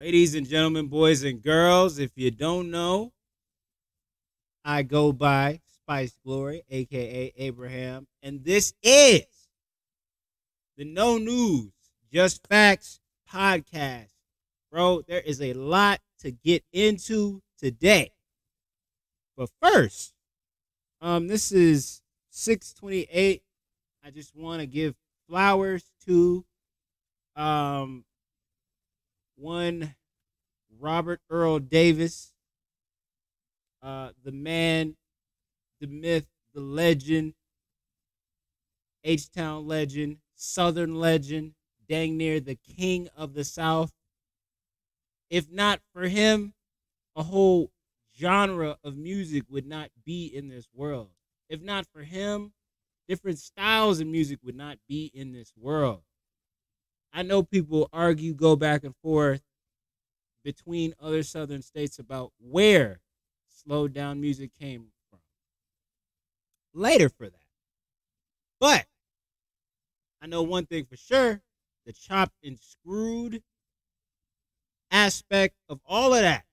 Ladies and gentlemen, boys and girls, if you don't know, I go by Spice Glory, aka Abraham, and this is the No News, Just Facts podcast. Bro, there is a lot to get into today. But first, this is 628. I just want to give flowers to um one Robert Earl Davis, the man, the myth, the legend, H Town legend, Southern legend, dang near the king of the South. If not for him, a whole genre of music would not be in this world. If not for him, different styles of music would not be in this world. I know people argue, go back and forth between other Southern states about where slowed down music came from. Later for that. But I know one thing for sure, the chopped and screwed aspect of all of that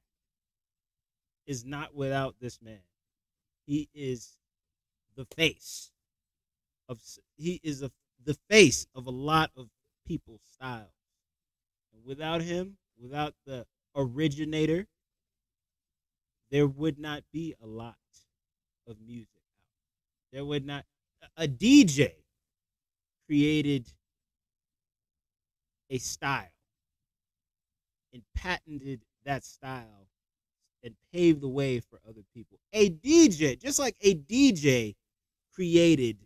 is not without this man. He is the face of the face of a lot of people's styles. And without him, without the originator, there would not be a lot of music out. There would not a DJ created a style and patented that style and paved the way for other people. A DJ, just like a DJ created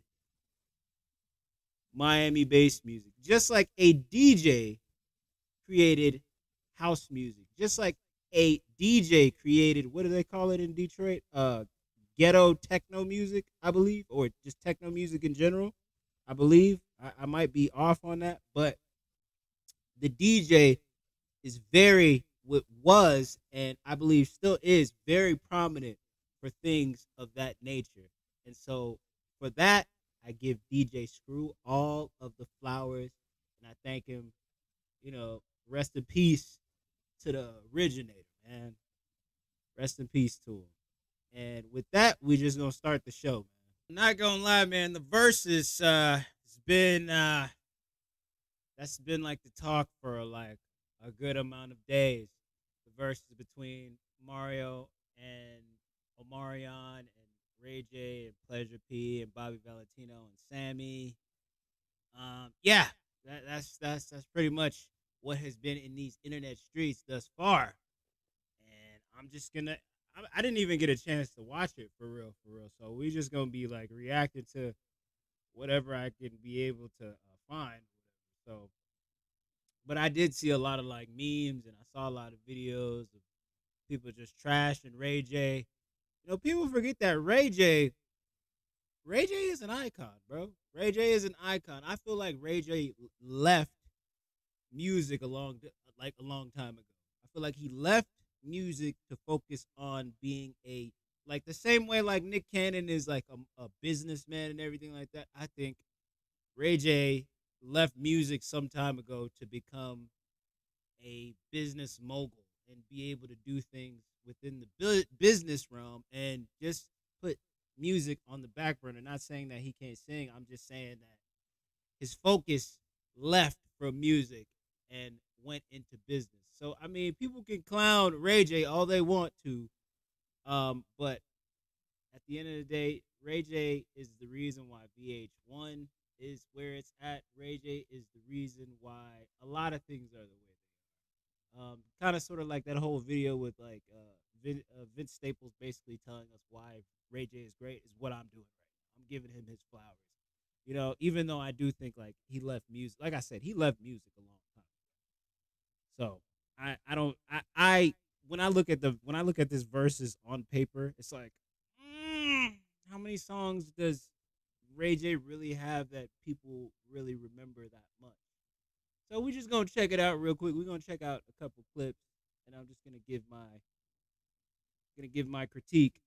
Miami based music, just like a DJ created house music, just like a DJ created, what do they call it in Detroit? Ghetto techno music, I believe, or just techno music in general. I believe I might be off on that, but the DJ is very what was and I believe still is very prominent for things of that nature. And so for that, I give DJ Screw all of the flowers and I thank him, rest in peace to the originator, man. Rest in peace to him. And with that, we just gonna start the show, man. I'm not gonna lie, man. The verses it's been that's been like the talk for like a good amount of days. The verses between Mario and Omarion and Ray J and Pleasure P and Bobby Valentino and Sammy. Yeah, that's pretty much what has been in these internet streets thus far. And I'm just gonna. I didn't even get a chance to watch it for real, for real. So we just gonna be like reacting to whatever I can be able to find. So but I did see a lot of like memes and I saw a lot of videos of people just trashing Ray J. People forget that Ray J is an icon, bro. Ray J is an icon. I feel like Ray J left music a long time ago. I feel like he left music to focus on being a like the same way like Nick Cannon is like a businessman and everything like that. I think Ray J left music some time ago to become a business mogul and be able to do things within the business realm and just put music on the back burner. Not saying that he can't sing. I'm just saying that his focus left from music and went into business. So I mean, people can clown Ray J all they want to, but at the end of the day, Ray J is the reason why VH1 is where it's at. Ray J is the reason why a lot of things are the way they are. Kind of sort of like that whole video with like Vince Staples basically telling us why Ray J is great is what I'm doing right now. I'm giving him his flowers. Even though I do think like he left music, like I said, he left music a long time ago. So I don't I when I look at this verses on paper, it's like, how many songs does Ray J really have that people really remember that much? So we're just gonna check it out real quick. We're gonna check out a couple clips, and I'm just gonna give my critique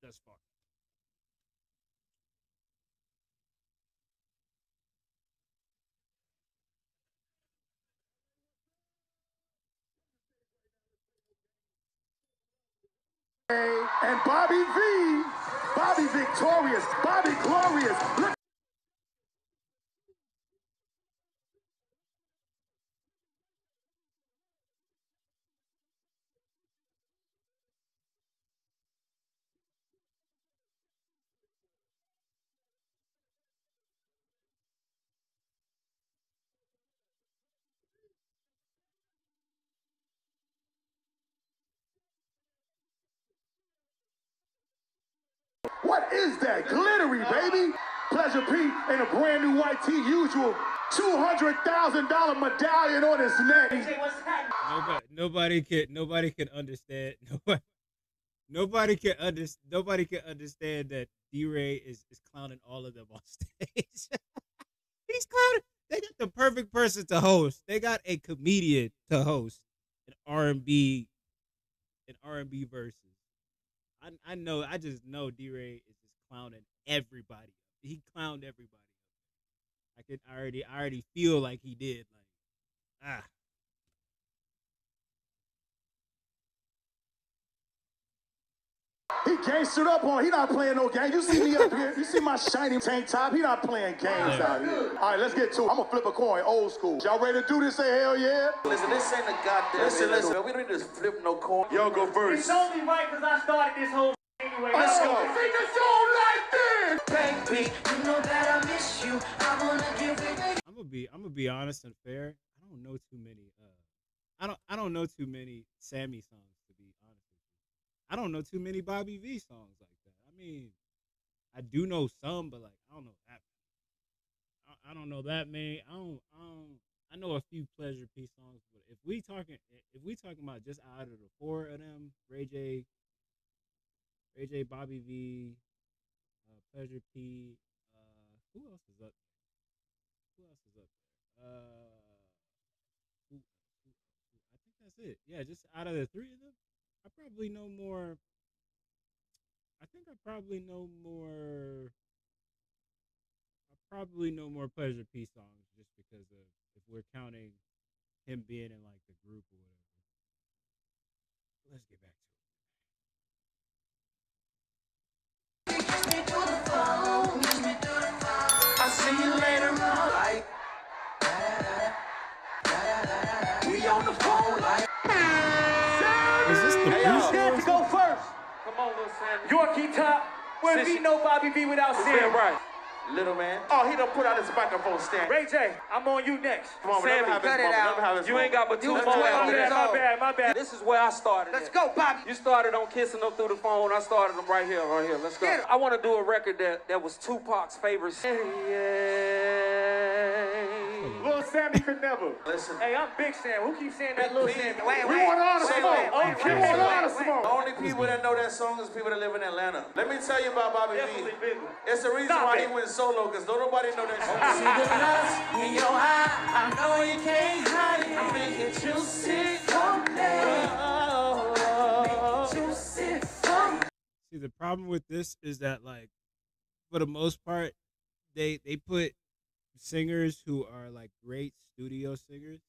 thus far. And Bobby V, Bobby Victorious, Bobby Glorious. Look. What is that? Glittery, baby. Pleasure P in a brand new white tee, usual $200,000 medallion on his neck. Nobody can understand. Nobody can understand that D-Ray is clowning all of them on stage. He's clowning. They got the perfect person to host. They got a comedian to host an R&B verses. I just know D-Ray is just clowning everybody. He clowned everybody. I already feel like he did. Like, He gangstered up on. He not playing no game. You see me up here. You see my shiny tank top. He not playing games out here. All right, let's get to it. I'm gonna flip a coin, old school. Y'all ready to do this? Say hell yeah. Listen, this ain't a goddamn. Listen. We don't need to flip no coin. Y'all go first. It's only right because I started this whole anyway. Let's go. Sing the song like this. Baby, you know that I miss you. I wanna give it. I'm gonna be honest and fair. I don't know too many. I don't know too many Sammy songs, to be honest with you. I don't know too many Bobby V songs like that. I mean, I do know some, but like I don't know that. I don't know that many. I know a few Pleasure P songs, but if we talking about just out of the four of them, Ray J, Bobby V, Pleasure P, who else is up? I think that's it. Yeah, just out of the three of them, I probably know more. I think I probably know more. I probably know more Pleasure P songs just because of if we're counting him being in like the group or whatever. Let's get back to it. I'll see you later, like. We on the phone, like. Is this the Sam, go first. Come on, little Sammy. Yorkie top. Where be no Bobby V without Sam. Right. Little man. Oh, he done put out his microphone stand. Ray J, I'm on you next. Come on, Sammy, cut it out. You ain't got but 2 more after that. My bad. This is where I started. Let's go, Bobby. You started on kissing them through the phone. I started them right here. Let's go. I want to do a record that was Tupac's favorite. Little Sammy could never. Listen. Hey, I'm Big Sam. Who keeps saying that Little Sammy? We want all the smoke. We want all the smoke. The only people that know that song is people that live in Atlanta. Let me tell you about Bobby V. It's the reason why he went solo, because don't nobody know that song. See the lust in your eye. I know you can't hide it. I make it juicy from See, the problem with this is that, like, for the most part, they put singers who are like great studio singers,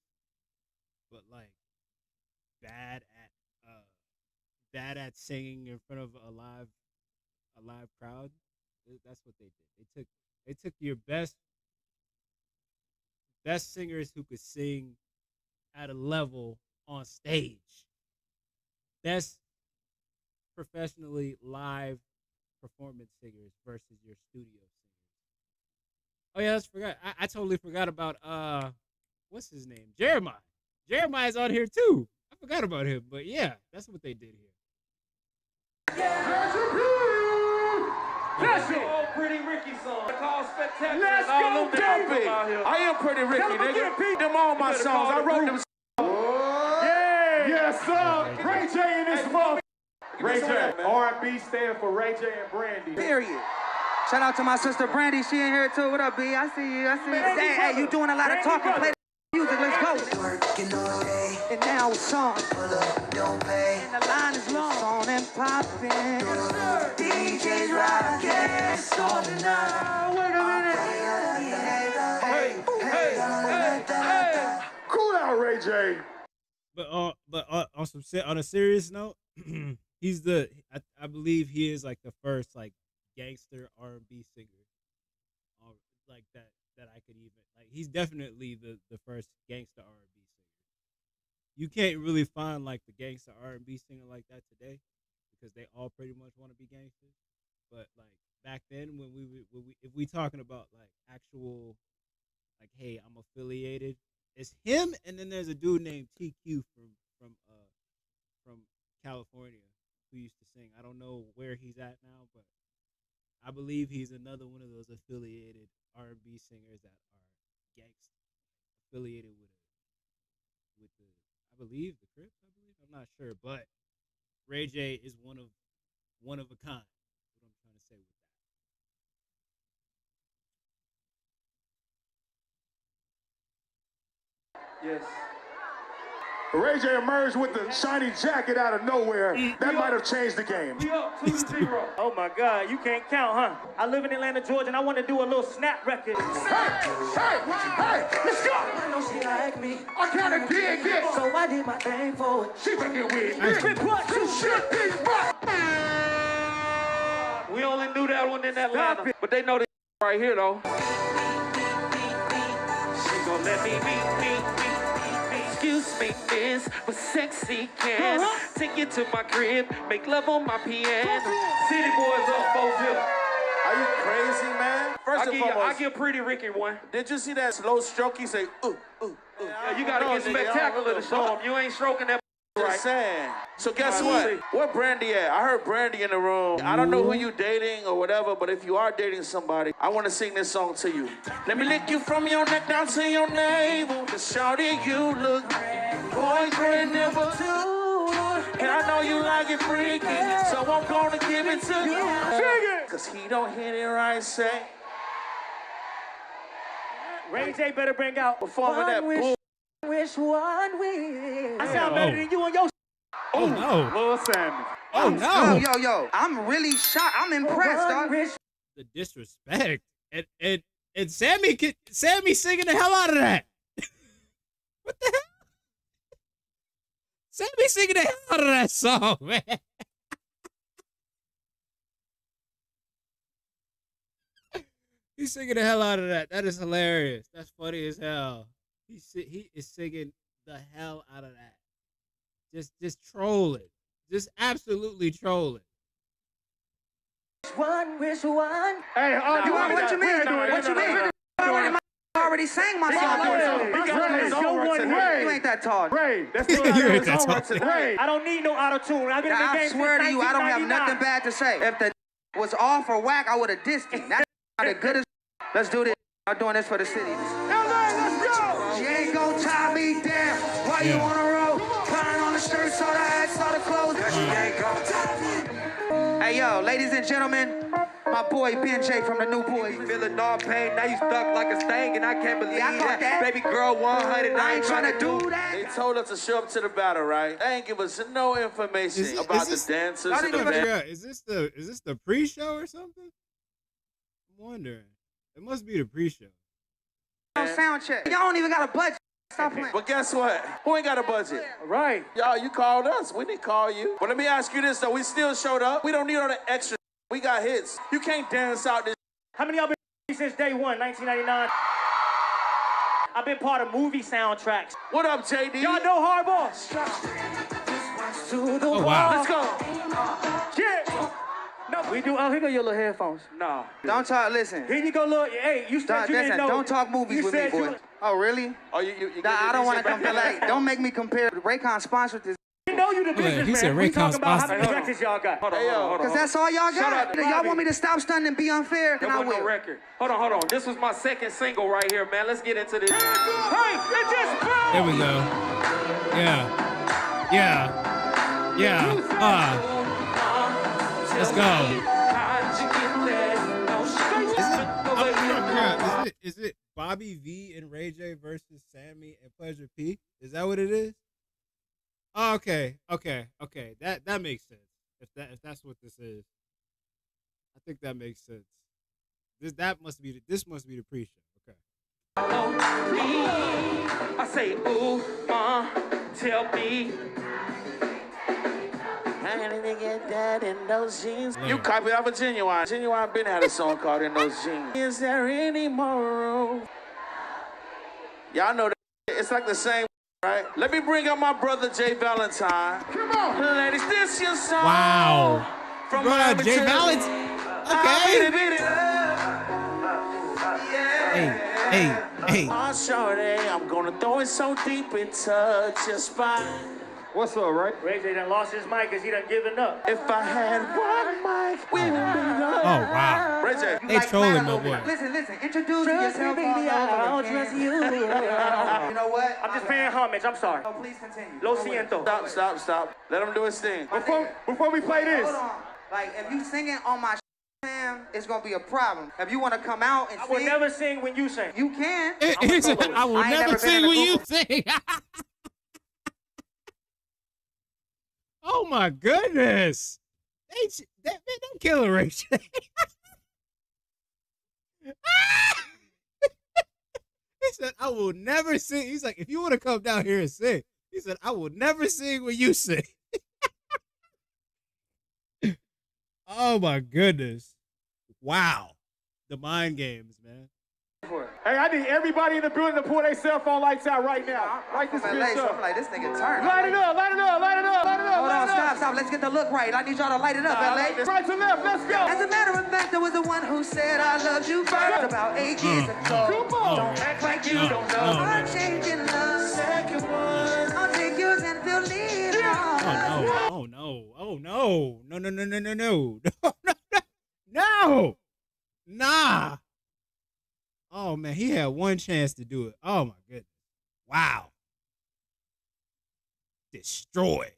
but like bad at singing in front of a live crowd. That's what they did. They took your best singers who could sing at a level on stage, best professionally live performance singers versus your studio singers. Oh yeah, I totally forgot about what's his name? Jeremiah. Jeremiah's on here too. I forgot about him, but yeah, that's what they did here. That's an old Pretty Ricky song. Called Spectacular. Let's go, baby. I am Pretty Ricky, nigga. Them all my songs. I wrote them. Yeah. Yes, sir. Ray J in this motherfucker. Ray J. R&B stand for Ray J and Brandy. Period. Shout out to my sister Brandy. She in here too. What up, B? I see you. Hey, you doing a lot of talking. Play the music. Let's go. And now it's on. And the line is long. On and popping. DJ's rocking. It's on tonight. Wait a minute. Hey. Cool out, Ray J. But on a serious note, He's the I believe he is like the first like gangster R&B singer, like that I could even like. He's definitely the first gangster R&B singer. You can't really find like the gangster R&B singer like that today because they all pretty much want to be gangsters. But like back then when we if we talking about like actual like hey I'm affiliated, it's him and then there's a dude named TQ from California who used to sing. I don't know where he's at now, but I believe he's another one of those affiliated R&B singers that are gangsta affiliated with the I believe the Crips. I believe I'm not sure, but Ray J is one of a kind. What I'm trying to say with that. Yes. Ray J emerged with the shiny jacket out of nowhere. That might have changed the game. We up 2-0. Oh my God, you can't count, huh? I live in Atlanta, Georgia, and I want to do a little snap record. Hey, let's go. I know she like me, I gotta dig it. so I did my thing for it. She make it weird. You Shit, big butt. We only knew that one in Atlanta, but they know this right here though. She gon' let me beat. Excuse me, miss, but sexy can take you to my crib, make love on my piano. City boys up, both here. Are you crazy, man? First and foremost, I give Pretty Ricky one. did you see that slow stroke? He say, ooh. Yeah, you gotta get spectacular to show him. You ain't stroking that right. Just saying. So guess what? Where Brandy at? I heard Brandy in the room. I don't know who you dating or whatever, but if you are dating somebody, I want to sing this song to you. Let me lick you from your neck down to your navel. Cause shawty, you look boyfriend number 2. And I know you like it freaky, so I'm gonna give it to you. Cause he don't hit it right, say. Ray J better bring out Performing that bull. Which one we? I sound better than you on your Oh no! Lil Sammy. Oh no! Yo, I'm really shocked. I'm impressed, dog. The disrespect and Sammy singing the hell out of that. What the hell? Sammy singing the hell out of that song, man. He's singing the hell out of that. That is hilarious. That's funny as hell. He is singing the hell out of that. Just trolling. Just absolutely trolling. Which one? Hey, What you mean? What you mean? I already sang my song. You ain't that tall. Ray, that's You ain't that tall. Ray. I don't need no auto-tune. I've been in the I game swear to since you, I don't have 1999. nothing bad to say. If the was off or whack, I would have dissed him. That's not the goodest. Let's do this. I'm doing this for the city. Let's go. She ain't gon' tie me down. Why you on a road? Putting on the shirt, saw the hat, saw the clothes. She ain't gon' tie me. Hey yo, ladies and gentlemen, my boy Ben J from the New Boys. Feeling all pain, now you stuck like a stain, and I can't believe Yeah, I caught that. Baby girl 100, I ain't trying to do They that. told us to show up to the battle, right? They ain't give us no information about the dancers. I and didn't the even- band. Is this the pre-show or something? I'm wondering. It must be the pre-show. Sound check. Y'all don't even got a budget. Stop playing. But guess what? Who ain't got a budget? Right. Y'all, you called us. We didn't call you. But let me ask you this, though. We still showed up. We don't need all the extra. We got hits. You can't dance out this. How many of y'all been since day one, 1999? I've been part of movie soundtracks. What up, JD? Y'all know Hardball? Oh wow! Let's go. Yeah. No, we do. Oh, here go your little headphones. Nah. Don't talk. Listen. Here you go, little. Hey, you said Don't, you didn't listen, know. don't talk movies You with me, said boy. you- Oh, really? Oh, you Nah, I don't want to come compare. Like, don't make me compare. Raycon sponsored this. You know you the business he man. said We Raycon talking about how many sponsored. records y'all got. Hold on, Hey, yo. hold on. Because that's all y'all got. up, Y'all Bobby. want me to stop stunting and be unfair? Then There I wasn't no will. record. Hold on. This was my second single right here, man. Let's get into this. Hey, it just broke. There we go. Yeah. Let's go. How'd you get there? No shit. Is it Bobby V and Ray J versus Sammy and Pleasure P? Is that what it is? Oh, okay. That makes sense. If that's what this is, I think that makes sense. This must be the pre-show. Okay. I say, ooh, tell me. Trying to get that in those jeans. You copied off of Genuine. Genuine been had a song called In Those Jeans. Is there any more room? Y'all know that it's like the same, right? Let me bring up my brother Jay Valentine. Come on, ladies, this your song. Wow. From Bro, Jay Valentine. Okay. Hey. Oh, shorty, I'm gonna throw it so deep it touch your spine. What's up, right? Ray J done lost his mic because he done given up. If I had one mic, we would be done. Oh, wow. Ray J. They trolling my boy. Listen, introduce yourself. Baby, I don't trust you. You know what? I'm just paying homage. I'm sorry. Oh, please continue. Lo siento. Stop. Let him do his thing. Before we play this. Hold on. Like, if you singing on my fam, it's gonna be a problem. If you want to come out and I will sing, never sing when you sing. you can. I will never sing when you sing. Oh my goodness. They killing Ray J. He said, I will never sing. He's like, if you want to come down here and sing, he said, I will never sing when you sing. Oh my goodness. Wow. The mind games, man. Hey, I need everybody in the building to pull their cell phone lights out right now. Light this bitch up. I'm like, this nigga turn. Light it up. Hold on, stop. Let's get the look right. I need y'all to light it up, LA. Right to left, let's go. As a matter of fact, I was the one who said I loved you first about 8 years ago. Come on. Don't act like you don't know. I'm changing love. Second one. I'll take yours and fill it on. Oh no. No. Nah. Oh man, he had one chance to do it. Oh my goodness. Wow. Destroyed.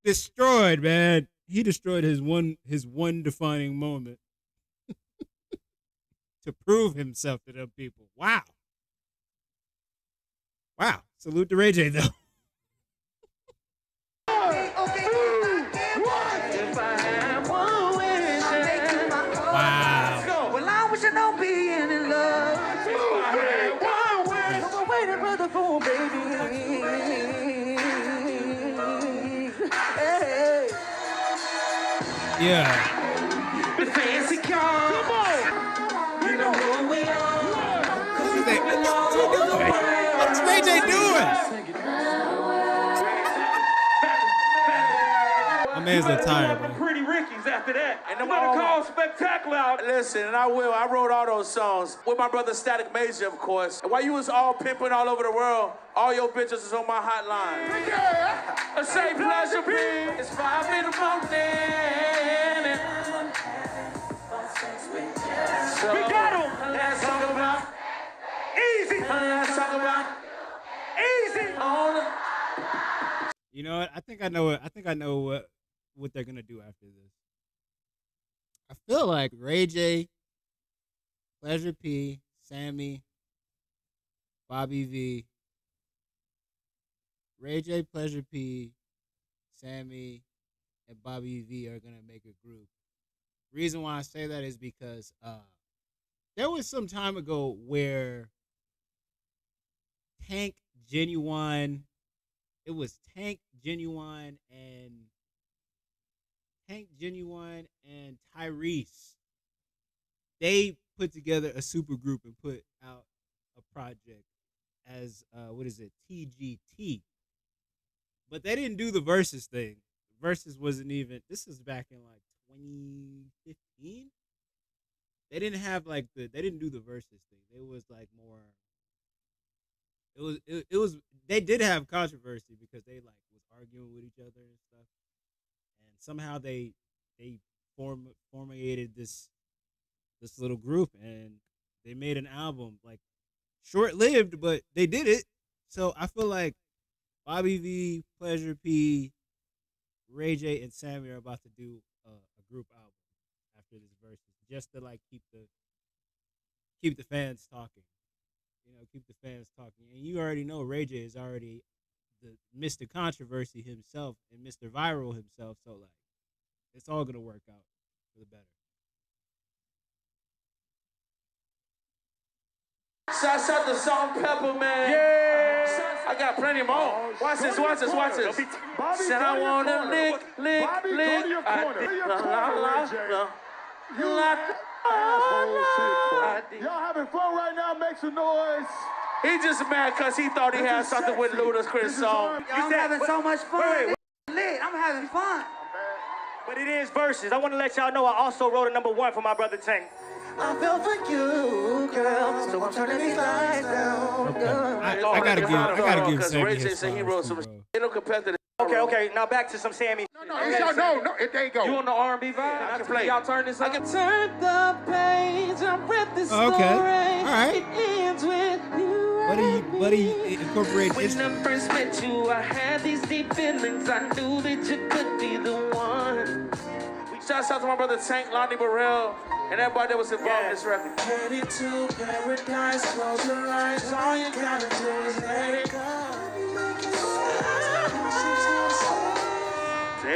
Destroyed, man. He destroyed his one defining moment to prove himself to them people. Wow. Salute to Ray J though. Wow. Well, I wish I don't be in love. I'm waiting for the phone, baby. Hey. Yeah. The fancy car. Come on. You know who we are. What's Ray J doing? My man's so tired, man. Pretty Ricky's after that. And You them better all- call Spectacular out. Listen, and I will. I wrote all those songs with my brother Static Major, of course. And while you was all pimping all over the world, all your bitches is on my hotline. Yeah. A say pleasure, please. It's 5 in the morning. So, We got him. let's talk about. Easy. Let's talk about. Easy. On the. You know what? I think I know what they're gonna do after this. I feel like Ray J, Pleasure P, Sammy, Bobby V. Ray J, Pleasure P, Sammy, and Bobby V are gonna make a group. Reason why I say that is because there was some time ago where Tank, Genuine, it was Tank, Genuine, and Tyrese. They put together a super group and put out a project as TGT. But they didn't do the versus thing. Versus wasn't even. This is back in like 2015. They didn't have like they didn't do the versus thing. It was like more. It was they did have controversy because they like was arguing with each other and stuff, and somehow they formulated this little group and they made an album, like short lived, but they did it. So I feel like Bobby V, Pleasure P, Ray J, and Sammy are about to do a group album after this versus, just to like keep the fans talking. You know, keep the fans talking. And you already know Ray J is already the Mr. Controversy himself and Mr. Viral himself. So, like, it's all going to work out for the better. Shouts out to Salt and Pepper, man. Yeah. Shouts I got plenty more. Watch this. Said I wanna lick. Bobby, go to your corner. To your corner, Ray J. Y'all having fun right now? Make some noise. He just mad because he thought he had something with Ludacris' song. I'm having so much fun. Lit. I'm having fun. But it is verses. I want to let y'all know I also wrote a #1 for my brother Tank. I fell for you, girl, so I'm turning these lights down, girl. I gotta give Sammy Ray his J said he wrote some. bro. They don't compare to the. Okay. Now back to some Sammy. No, there you go. You on the R&B vibe? I can play. Y'all turn this up. I can turn the page. I read the story. Okay. All right. It ends with you. Buddy, incorporate this. When I first met you, I had these deep feelings. I knew that you could be the one. Shouts out to my brother Tank, Lonnie Burrell, and everybody that was involved in this record. Headed to paradise, close your eyes. All you gotta do is let it go.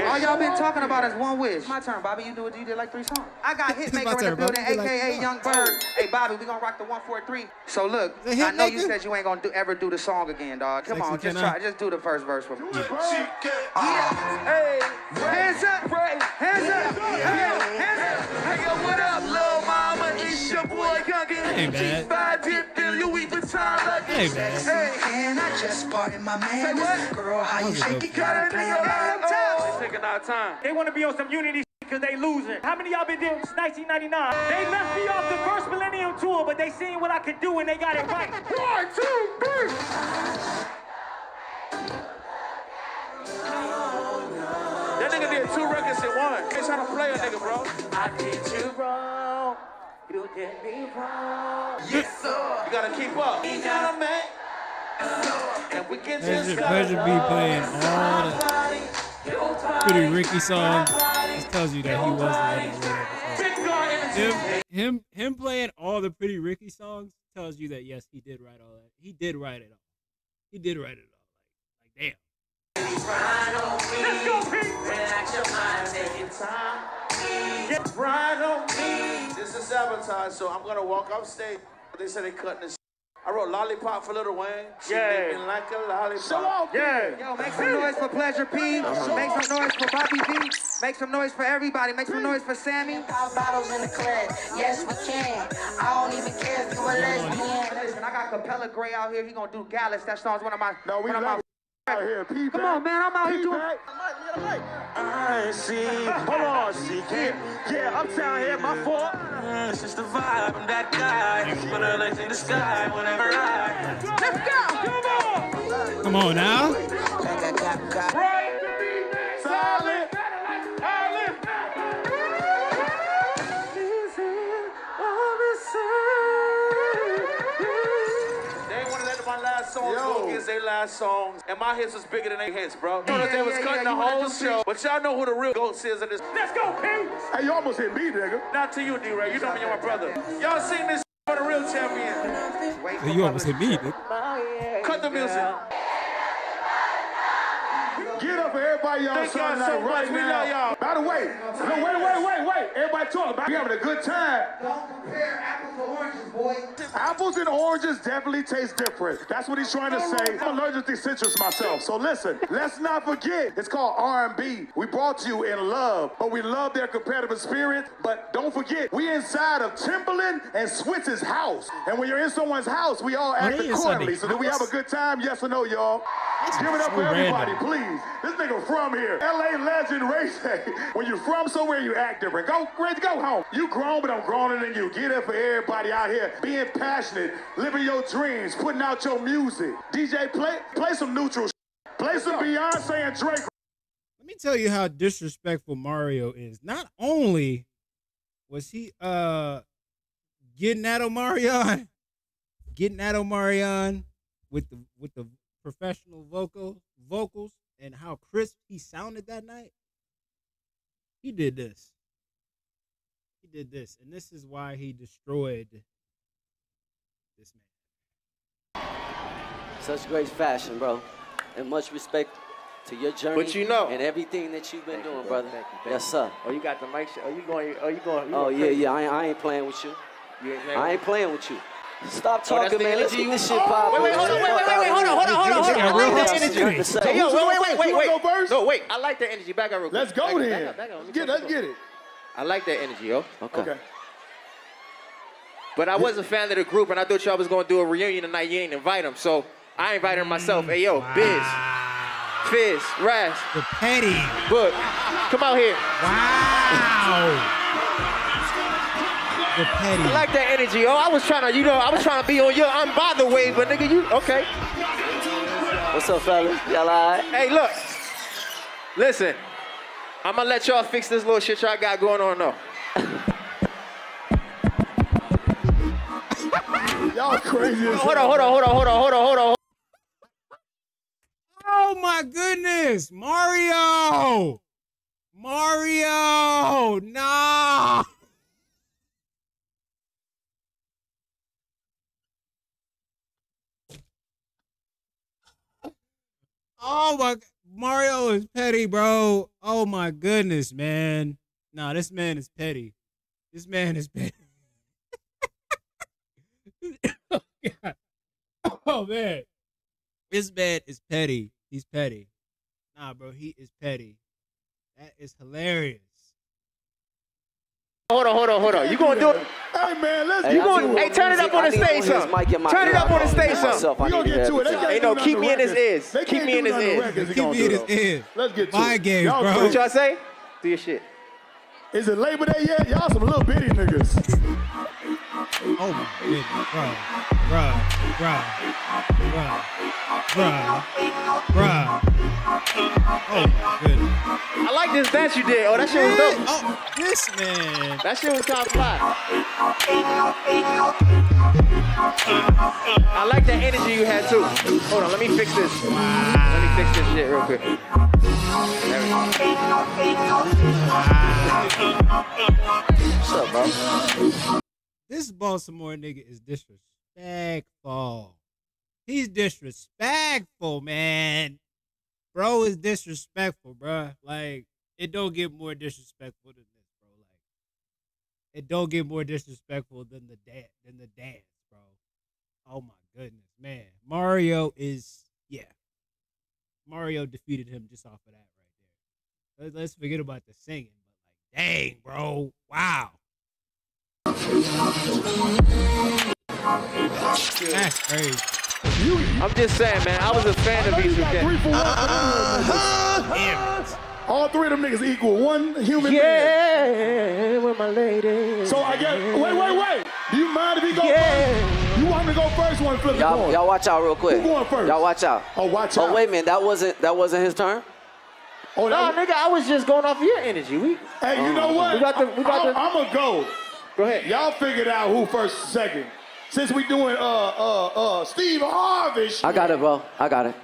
All y'all been talking about is one wish. My turn, Bobby. You did like 3 songs. I got Hitmaker in the building, a.k.a. Young Bird. Hey, Bobby, we gonna rock the 143. So look, I know you said you ain't gonna ever do the song again, dog. Come on, just do the first verse for me. Hey, Hands up, hands up, Hey, yo, what up, little mama? It's your boy, Hey, man. Hey, man. And I just bought in my man. Girl, how you shake it? Gotta play your taking our time. They want to be on some unity because they losing. How many of y'all been there since 1999? They left me off the first Millennium Tour, but they seen what I could do and they got it right. 1, 2, 3. That nigga did 2 records in one. They trying to play a nigga, bro. I did you wrong. You did me wrong. Yes, sir. You gotta keep up. You gotta make. And we can just Pleasure be playing all the Pretty Ricky songs. This tells you that he wasn't letting it. Him playing all the Pretty Ricky songs tells you that yes, he did write all that. He did write it all. He did write it all. Like damn. Let's go, Pete. Relax your mind, take your time. Get right on me. This is sabotage, so I'm gonna walk off stage. They said they cutting this. I wrote Lollipop for Lil Wayne. She made me like a lollipop. Yeah. Yo, make some noise for Pleasure P. Make some noise for Bobby V. Make some noise for everybody. Make some noise for Sammy. Pop bottles in the club. Yes, we can. I don't even care if you a lesbian. Listen, I got Capella Gray out here. He gonna do Gallus. That song's one of my. No, we love out here. P Come on, man. I'm out here doing. I see. Hold on, CK. Yeah, Uptown here, my fault. It's just the vibe. I'm that guy. Put her legs in the sky whenever I. Let's go. Come on now. Right to be silent. My last songs go against their last songs, and my hits was bigger than their hits, bro. You know they was cutting the whole show, but y'all know who the real goats is in this. Let's go, Pete. Hey, you almost hit me, nigga. Not to you, D-Ray. You know me, you're my brother. Y'all sing this for the real champion. You almost hit me, nigga. Cut the music. Get up for everybody y'all Thank y'all Sunday so night right much. We now. love y'all. By the way, no, wait. Everybody talking about we having a good time. Don't compare apples to oranges, boy. Apples and oranges definitely taste different. That's what he's trying to say. I'm allergic to citrus myself. So listen, let's not forget, it's called R&B. We brought to you in love, but we love their competitive spirit. But don't forget, we inside of Timberland and Switz's house. And when you're in someone's house, we all act accordingly. So do we have a good time? Yes or no, y'all? Give it up for everybody, please. This nigga from here. LA legend Ray J. When you're from somewhere, you act different. Go home. You grown, but I'm growner than you. Get up for everybody out here being passionate, living your dreams, putting out your music. DJ, play some neutral. Play some Beyonce and Drake. Let me tell you how disrespectful Mario is. Not only was he getting at Omarion with the professional vocals and how crisp he sounded that night. He did this. And this is why he destroyed this man. Such great fashion, bro. And much respect to your journey. But you know. And everything that you've been doing, brother. Thank you. Yes, sir. Oh, you got the mic. Oh, you going? Oh, yeah. I ain't playing with you. You ain't I ain't playing with you. Stop talking, man. Let's get this shit Wait, poppin'. hold on. I like that energy. Hey, yo, wait. No, wait. I like that energy. Back up real quick. Let's go then. Back up. Let's get it. I like that energy, yo. Okay. But I was a fan of the group, and I thought y'all was gonna do a reunion tonight. You ain't invite them, so I invited them myself. Hey, yo, Biz, Fizz, Raz, The petty. Book, come out here. Wow. The petty. I like that energy, yo. I was trying to be on your unbothered wave, but nigga, you okay? What's up, fellas? Y'all all right? Hey, look. Listen, I'm gonna let y'all fix this little shit y'all got going on, though. Y'all crazy as Hold on. Oh my goodness, Mario! Nah! Oh my, Mario is petty, bro. Oh my goodness, man. Nah, this man is petty. This man is petty. Oh, God. Oh man. This man is petty. He's petty. Nah, bro, he is petty. That is hilarious. Hold on. You gonna do it? Hey man, let's Hey, get to it. Hey, turn it up on the stage, son. Turn it up on the stage, son. We gonna get to it. They can't Hey, no, do keep nothing me in his records. ears. They Keep can't me do in his nothing ears. records he Keep gonna me in do, his though. ears. Let's get to My it. games, Y'all bro. crazy. What y'all say? Do your shit. Is it Labor Day yet? Y'all some little bitty niggas. Oh my goodness, bruh. Oh my goodness. I like this dance you did. Oh, that shit was dope. Oh, this man. That shit was kind of fly. I like the energy you had too. Hold on, let me fix this. Let me fix this shit real quick. There we go. What's up, bro? This Baltimore nigga is disrespectful. He's disrespectful, man. Bro is disrespectful, bro. Like, it don't get more disrespectful than this, bro. Like, it don't get more disrespectful than the dance, bro. Oh my goodness, man. Mario defeated him just off of that right there. Let's forget about the singing, but like, dang, bro. Wow. That's crazy. I'm just saying, man. I was a fan of these Three for one. Damn it. All three of them niggas equal one human being. Yeah, with my lady. So I guess, wait. Do you mind if he go first? You want me to go first? You want to flip the coin? Y'all watch out real quick. Who going first? Y'all watch out. Oh, watch out. Oh, wait a minute. That wasn't his turn? Oh, No, nigga, I was just going off your energy. Hey, you know what? We got the. I'm going to go. Go ahead. Y'all figured out who first, second. Since we doing Steve Harvey shit. I got it, bro. I got it.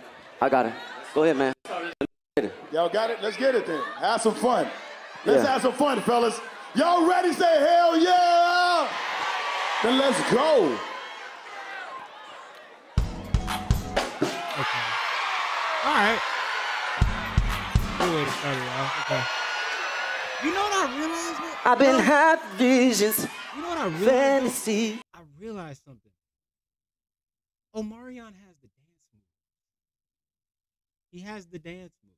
Go ahead, man. Y'all got it? Let's get it then. Have some fun. Let's have some fun, fellas. Y'all ready? Say hell yeah! Then let's go. Okay. All right. Good way to start it off. Okay. You know what I realized? I've been having visions, You know what I realized? fantasy. I realized something. Omarion has the dance move. He has the dance move.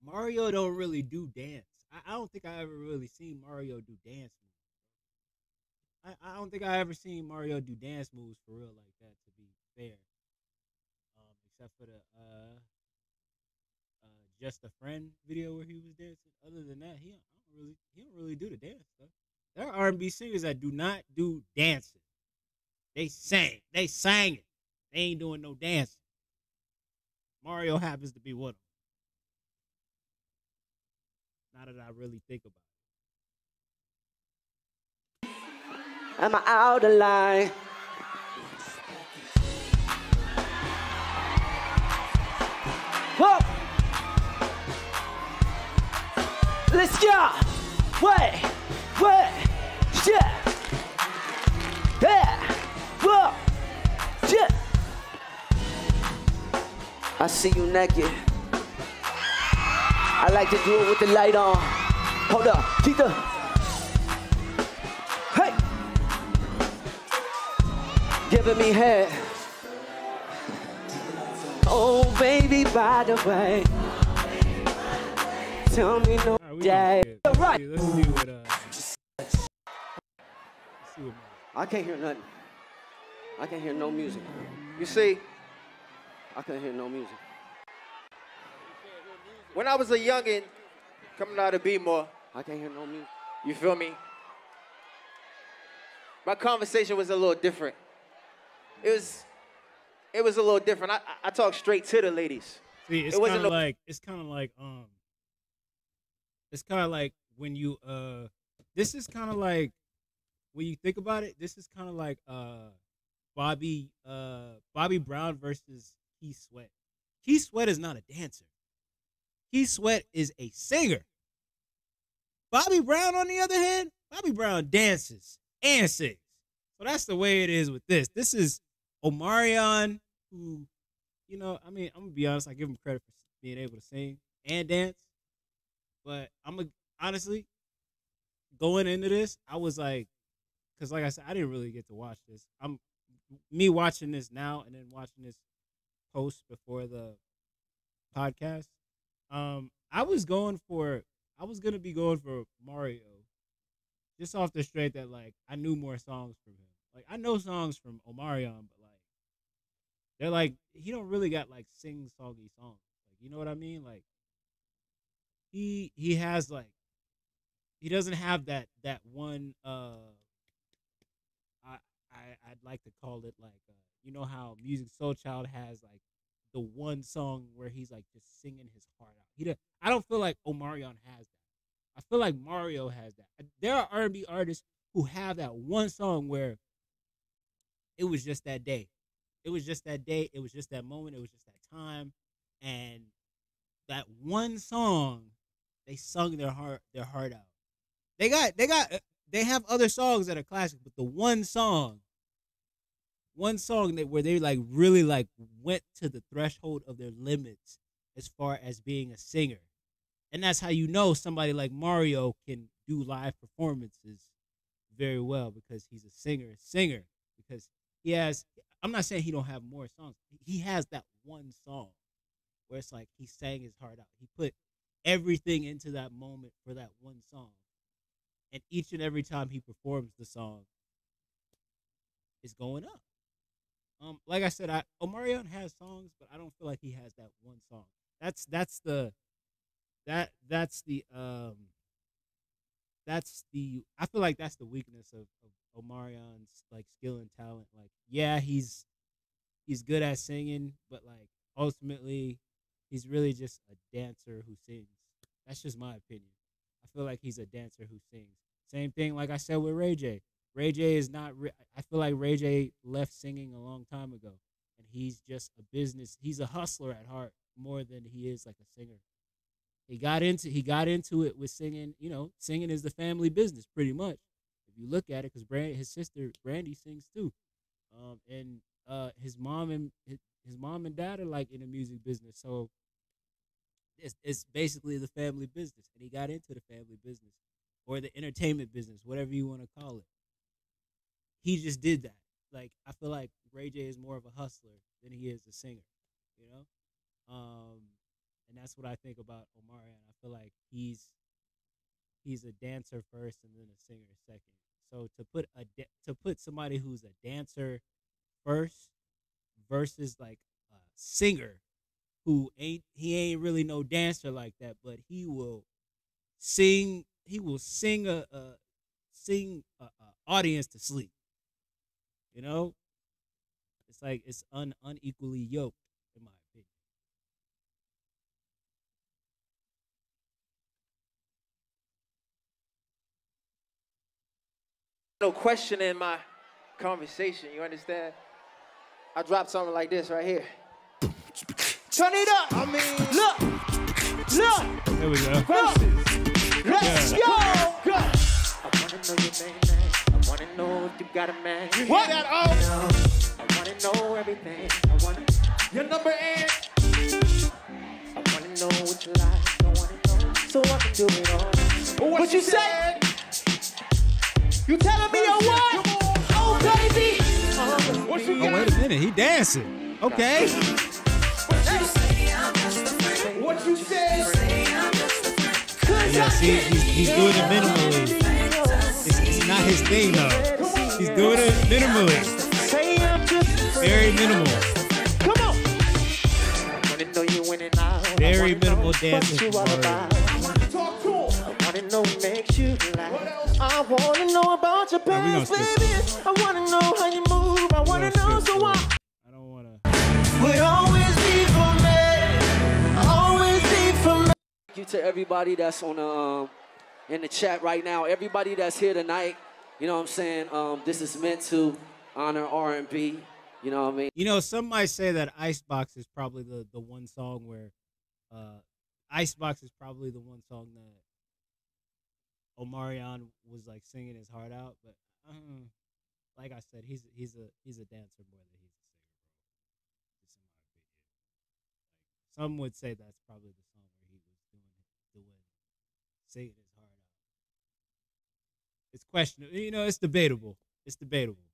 Mario don't really do dance. I don't think I ever really seen Mario do dance moves. I don't think I ever seen Mario do dance moves for real like that, to be fair. Except for the Just a Friend video where he was dancing. Other than that, he don't really do the dance stuff. There are R&B singers that do not do dancing. They sang it. They ain't doing no dancing. Mario happens to be one of them. Now that I really think about it. Am I out of line? Whoa! Let's go! Wait! Yeah! Yeah! Whoa! Yeah! I see you naked. I like to do it with the light on. Hold up, keep the. Hey! giving me head. Oh, baby, by the way, tell me no day. Right. Let's see what I can't hear nothing. I can't hear no music. You see, I can't hear no music. when I was a youngin', coming out of B-more, I can't hear no music. you feel me? My conversation was a little different. It was a little different. I talk straight to the ladies. See, it's kind of like it's kind of like when you this is kind of like when you think about it, this is kind of like Bobby Brown versus Keith Sweat. Keith Sweat is not a dancer. Keith Sweat is a singer. Bobby Brown, on the other hand, Bobby Brown dances and sings. So that's the way it is with this. This is Omarion, who, you know, I mean, I'm gonna be honest, I give him credit for being able to sing and dance. But honestly, going into this, I was like, because like I said, I didn't really get to watch this. Me watching this now and then watching this post before the podcast. I was gonna be going for Mario, just off the straight that like I knew more songs from him. Like I know songs from Omarion, but like they're like he don't really got like sing-songy songs. Like you know what I mean? Like he has like he doesn't have that one I'd like to call it like you know how Music Soul Child has like the one song where he's like just singing his heart out. I don't feel like Omarion has that. I feel like Mario has that. There are R&B artists who have that one song where it was just that day. It was just that day. It was just that moment. It was just that time. And that one song, they sung their heart out. They have other songs that are classic, but the one song that where they like really like went to the threshold of their limits as far as being a singer. And that's how you know somebody like Mario can do live performances very well, because he's a singer. Because he has, I'm not saying he don't have more songs. He has that one song where it's like he sang his heart out. He put everything into that moment for that one song. And each and every time he performs the song, it's going up. Like I said, Omarion has songs, but I don't feel like he has that one song. I feel like that's the weakness of Omarion's like skill and talent. Like, yeah, he's good at singing, but like ultimately he's really just a dancer who sings. That's just my opinion. I feel like he's a dancer who sings. Same thing like I said with Ray J. Ray J is not I feel like Ray J left singing a long time ago, and he's just he's a hustler at heart more than he is like a singer. He got into it with singing. You know, singing is the family business pretty much. If you look at it, because his sister Brandy sings too, and his mom and dad are like in the music business. So it's basically the family business, and he got into the family business or the entertainment business, whatever you want to call it. He just did that. Like I feel like Ray J is more of a hustler than he is a singer, you know. And that's what I think about Omarion. I feel like he's a dancer first and then a singer second. So to put somebody who's a dancer first versus like a singer who ain't really no dancer like that, but he will sing a audience to sleep. You know, it's like it's unequally yoked, in my opinion. No question in my conversation, you understand? I dropped something like this right here. Turn it up! I mean, look! There we go. Let's go! I wanna know your name. I wanna know if you got a man. You hear that? Oh! I wanna know everything. I wanna Your number and I wanna know what you like. I wanna know so I can do it all. what you said? You telling me or what? Oh baby, What's Oh, wait a minute. He dancing. Okay. What you say? Yeah, see, he's doing it minimally. It's not his thing, though. He's doing it minimally. Very minimal. Come on. Wanna know you winning now. Very minimal dancing. Talk to him. I wanna know what makes you laugh. I wanna know about your past, baby. I wanna know how you move. I wanna know so why. I don't wanna. Would always be for me. Always be for me. Thank you to everybody that's on the in the chat right now. Everybody that's here tonight. You know what I'm saying? This is meant to honor R&B. You know what I mean? You know, some might say that Icebox is probably the one song where Icebox is probably the one song that Omarion was like singing his heart out, but like I said, he's a dancer more than he's a singer, bro. Just in my opinion. Like, some would say that's probably the song where he was doing singing his heart out. It's questionable, you know. It's debatable. It's debatable.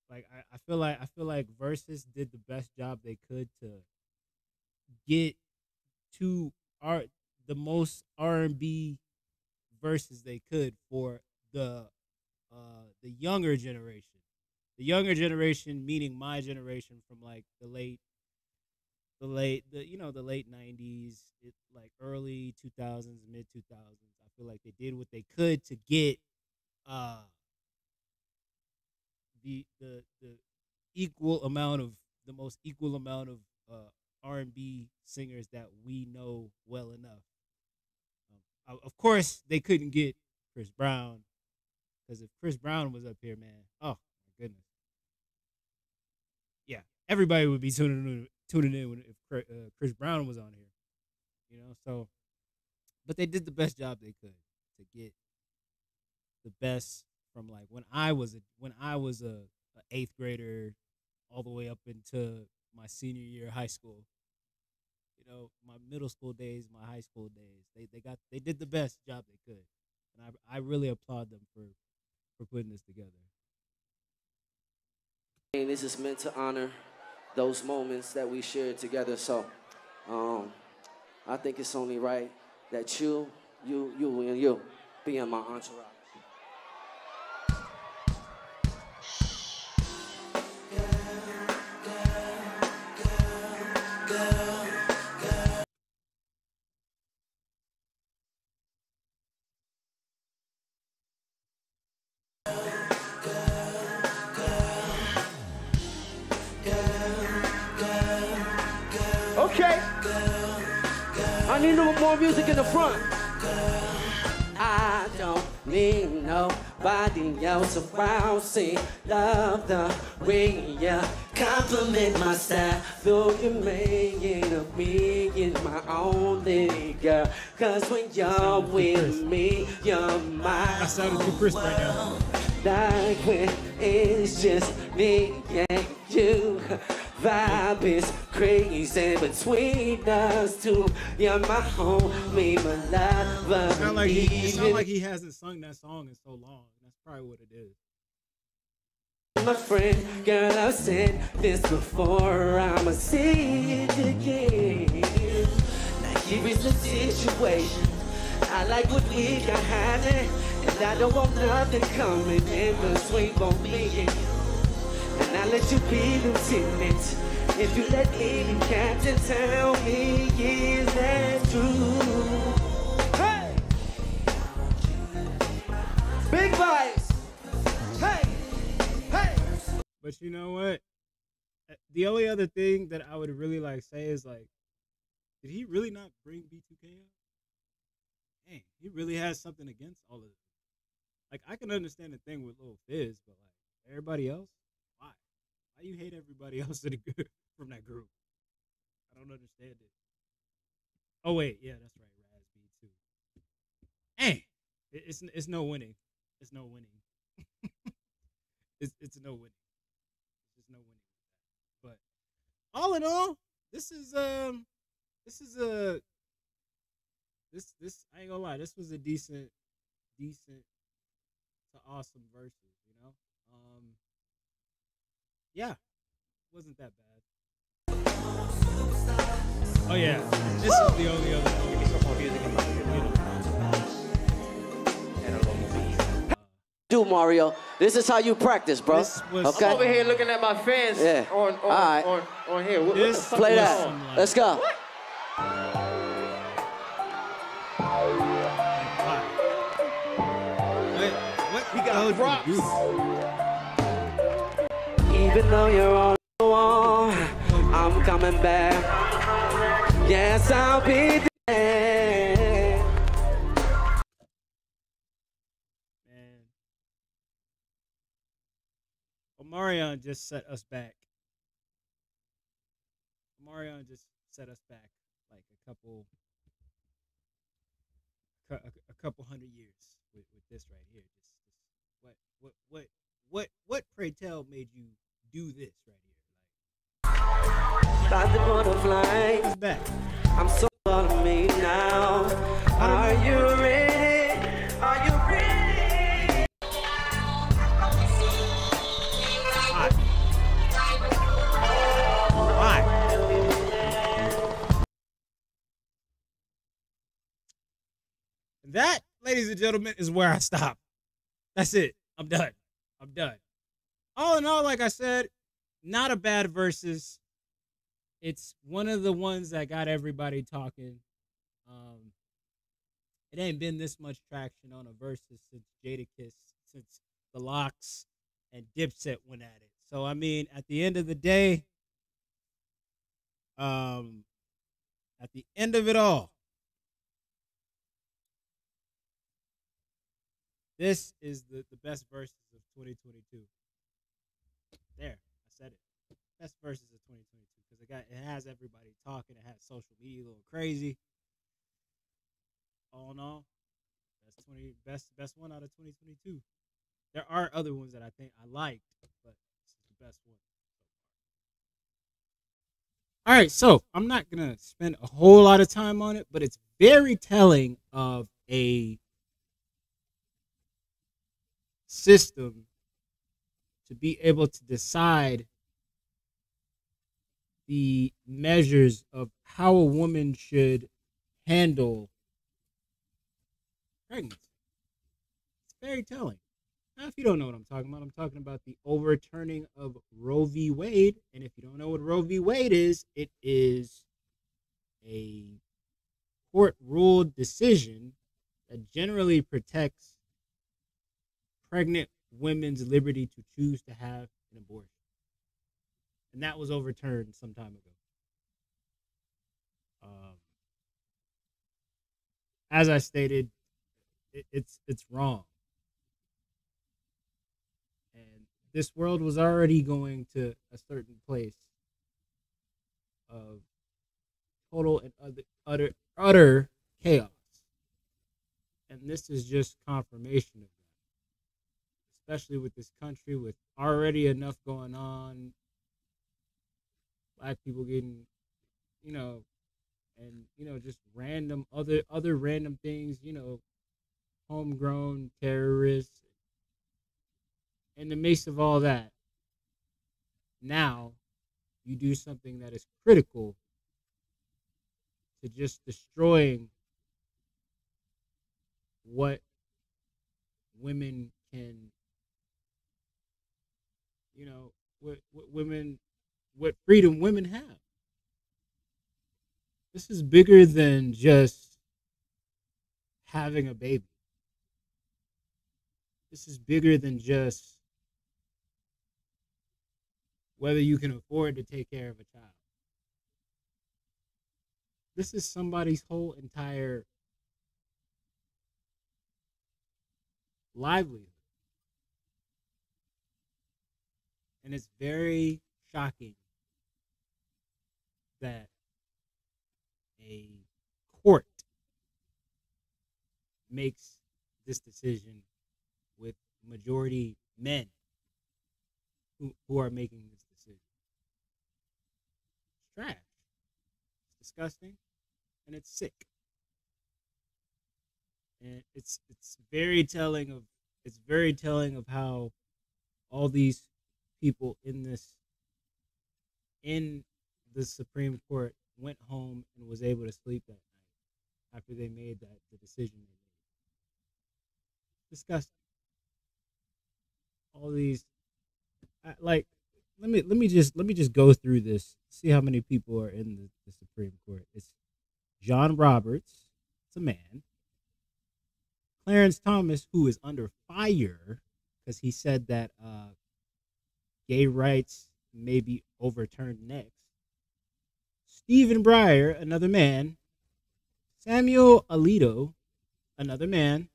Like I feel like Versus did the best job they could to get to the most R&B verses they could for the younger generation. The younger generation meaning my generation from like the late 90s, like early 2000s, mid 2000s. I feel like they did what they could to get the most equal amount of R&B singers that we know well enough. Of course, they couldn't get Chris Brown, because if Chris Brown was up here, man, oh my goodness, yeah, everybody would be tuning in if Chris Brown was on here, you know. So, but they did the best job they could to get the best from like when I was a eighth grader all the way up into my senior year of high school. You know, my middle school days, my high school days. They did the best job they could. And I really applaud them for putting this together. And this is meant to honor those moments that we shared together. So I think it's only right that you be in my entourage. Okay. I need a little more music in the front. I don't need nobody else around. See, love the way you compliment my style. Though you make it of me in my only girl. Cause when you're with me, you're mine. I sounded too crisp right now. Like when it's just me and you. Vibe is crazy between us two. You're my homie, my lover. It's not like he hasn't sung that song in so long. That's probably what it is. My friend, girl, I've said this before. I'ma say it again. Now here is the situation. I like what we got happening, and I don't want nothing coming in between both me and you. And I let you be lieutenant. If you let me be captain, tell me, is that true? Hey! Big vibes! Hey! Hey! But you know what? The only other thing that I would really like say is like, did he really not bring B2K up? Dang, he really has something against all of this. Like, I can understand the thing with Lil Fizz, but like everybody else, why? Why you hate everybody else from that group? I don't understand it. Oh wait, yeah, that's right, Raz B too. Hey, it's no winning. It's no winning. it's no winning. There's no winning. But all in all, this I ain't gonna lie, this was a decent to awesome verses, you know. Yeah, wasn't that bad. Oh yeah, this is the only other. Give me some more music in my Do Mario. This is how you practice, bro. Okay. I'm over here looking at my fans on here. Play that. Let's go. What? He got drops. Even though you're on the wall, I'm coming back. Yes, I'll be there. Man. Omarion just set us back. Omarion just set us back like a couple hundred years with this right here. What pray tell made you do this right here? Like the butterfly. It's back. I'm so proud of me now. Are you ready? Are you ready? Why? That, ladies and gentlemen, is where I stop. That's it. I'm done. All in all, like I said, not a bad versus. It's one of the ones that got everybody talking. It ain't been this much traction on a versus since Jadakiss, since the Locks and Dipset went at it. So I mean, at the end of the day, at the end of it all, this is the best verses of 2022. There, I said it. Best verses of 2022 because it has everybody talking. It has social media going crazy. All in all, best one out of 2022. There are other ones that I think I liked, but this is the best one. All right, so I'm not gonna spend a whole lot of time on it, but it's very telling of a system to be able to decide the measures of how a woman should handle pregnancy. It's very telling. Now, if you don't know what I'm talking about the overturning of Roe v. Wade. And if you don't know what Roe v. Wade is, it is a court-ruled decision that generally protects pregnant women's liberty to choose to have an abortion. And that was overturned some time ago. As I stated, it's wrong. And this world was already going to a certain place of total and utter chaos. And this is just confirmation of that. Especially with this country, with already enough going on. Black people getting, and just random other random things, homegrown terrorists. In the midst of all that, now you do something that is critical to just destroying what women can, what freedom women have. This is bigger than just having a baby. This is bigger than just whether you can afford to take care of a child. This is somebody's whole entire livelihood. And it's very shocking that a court makes this decision with majority men who are making this decision. It's trash. It's disgusting. And it's sick. And it's very telling of how all these people in this in the Supreme Court went home and was able to sleep that night after they made the decision they made. Disgusting. All these, like, let me just go through this. See how many people are in the Supreme Court. It's John Roberts. It's a man. Clarence Thomas, who is under fire because he said that gay rights may be overturned next. Stephen Breyer, another man. Samuel Alito, another man.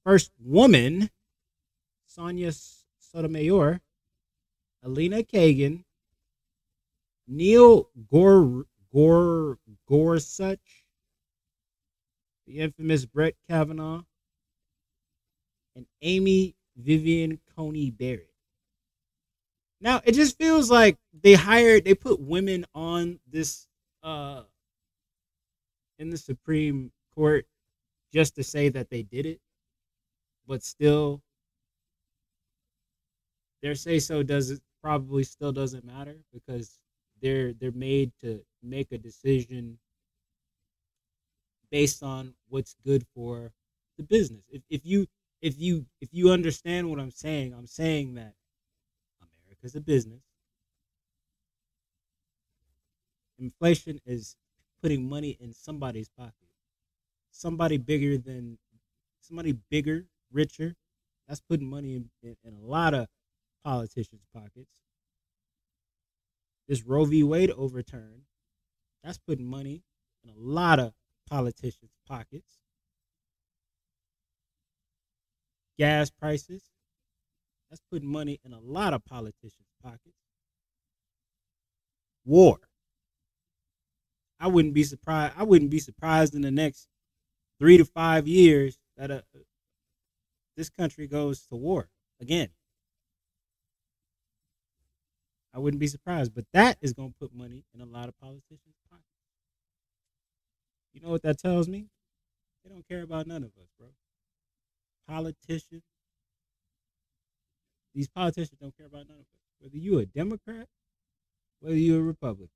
First woman, Sonia Sotomayor. Alina Kagan. Neil Gorsuch. The infamous Brett Kavanaugh. And Amy Vivian Coney Barrett. Now, it just feels like they put women on this, in the Supreme Court just to say that they did it. But still, their say-so probably still doesn't matter because they're made to make a decision based on what's good for the business. If you understand what I'm saying that America's a business. Inflation is putting money in somebody's pocket. Somebody bigger, richer. That's putting money in a lot of politicians' pockets. This Roe v. Wade overturn, that's putting money in a lot of politicians' pockets. Gas prices, that's putting money in a lot of politicians' pockets. War. I wouldn't be surprised in the next 3 to 5 years that this country goes to war again. I wouldn't be surprised, but that is going to put money in a lot of politicians' pockets. You know what that tells me? They don't care about none of us, bro. Politicians. These politicians don't care about none of us. Whether you're a Democrat, whether you're a Republican,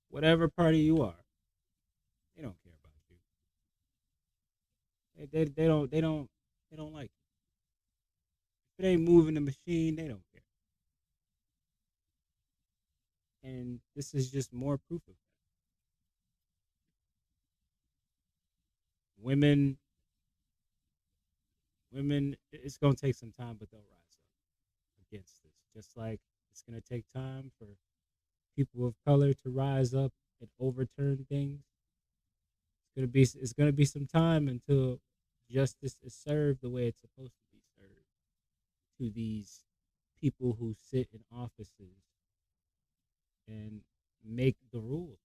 whatever party you are, they don't care about you. They don't like you. If it ain't moving the machine, they don't care. And this is just more proof of that. Women, it's going to take some time, but they'll rise up against this. Just like it's going to take time for people of color to rise up and overturn things. It's going to be some time until justice is served the way it's supposed to be served to these people who sit in offices and make the rules.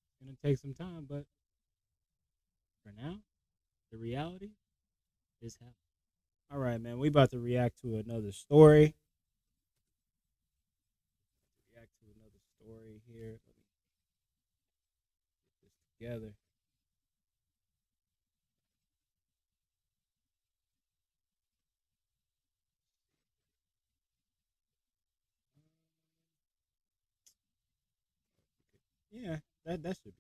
It's going to take some time, but for now, the reality is hell. All right, man, we about to react to another story. Here. Let me get this together. Yeah, that should be.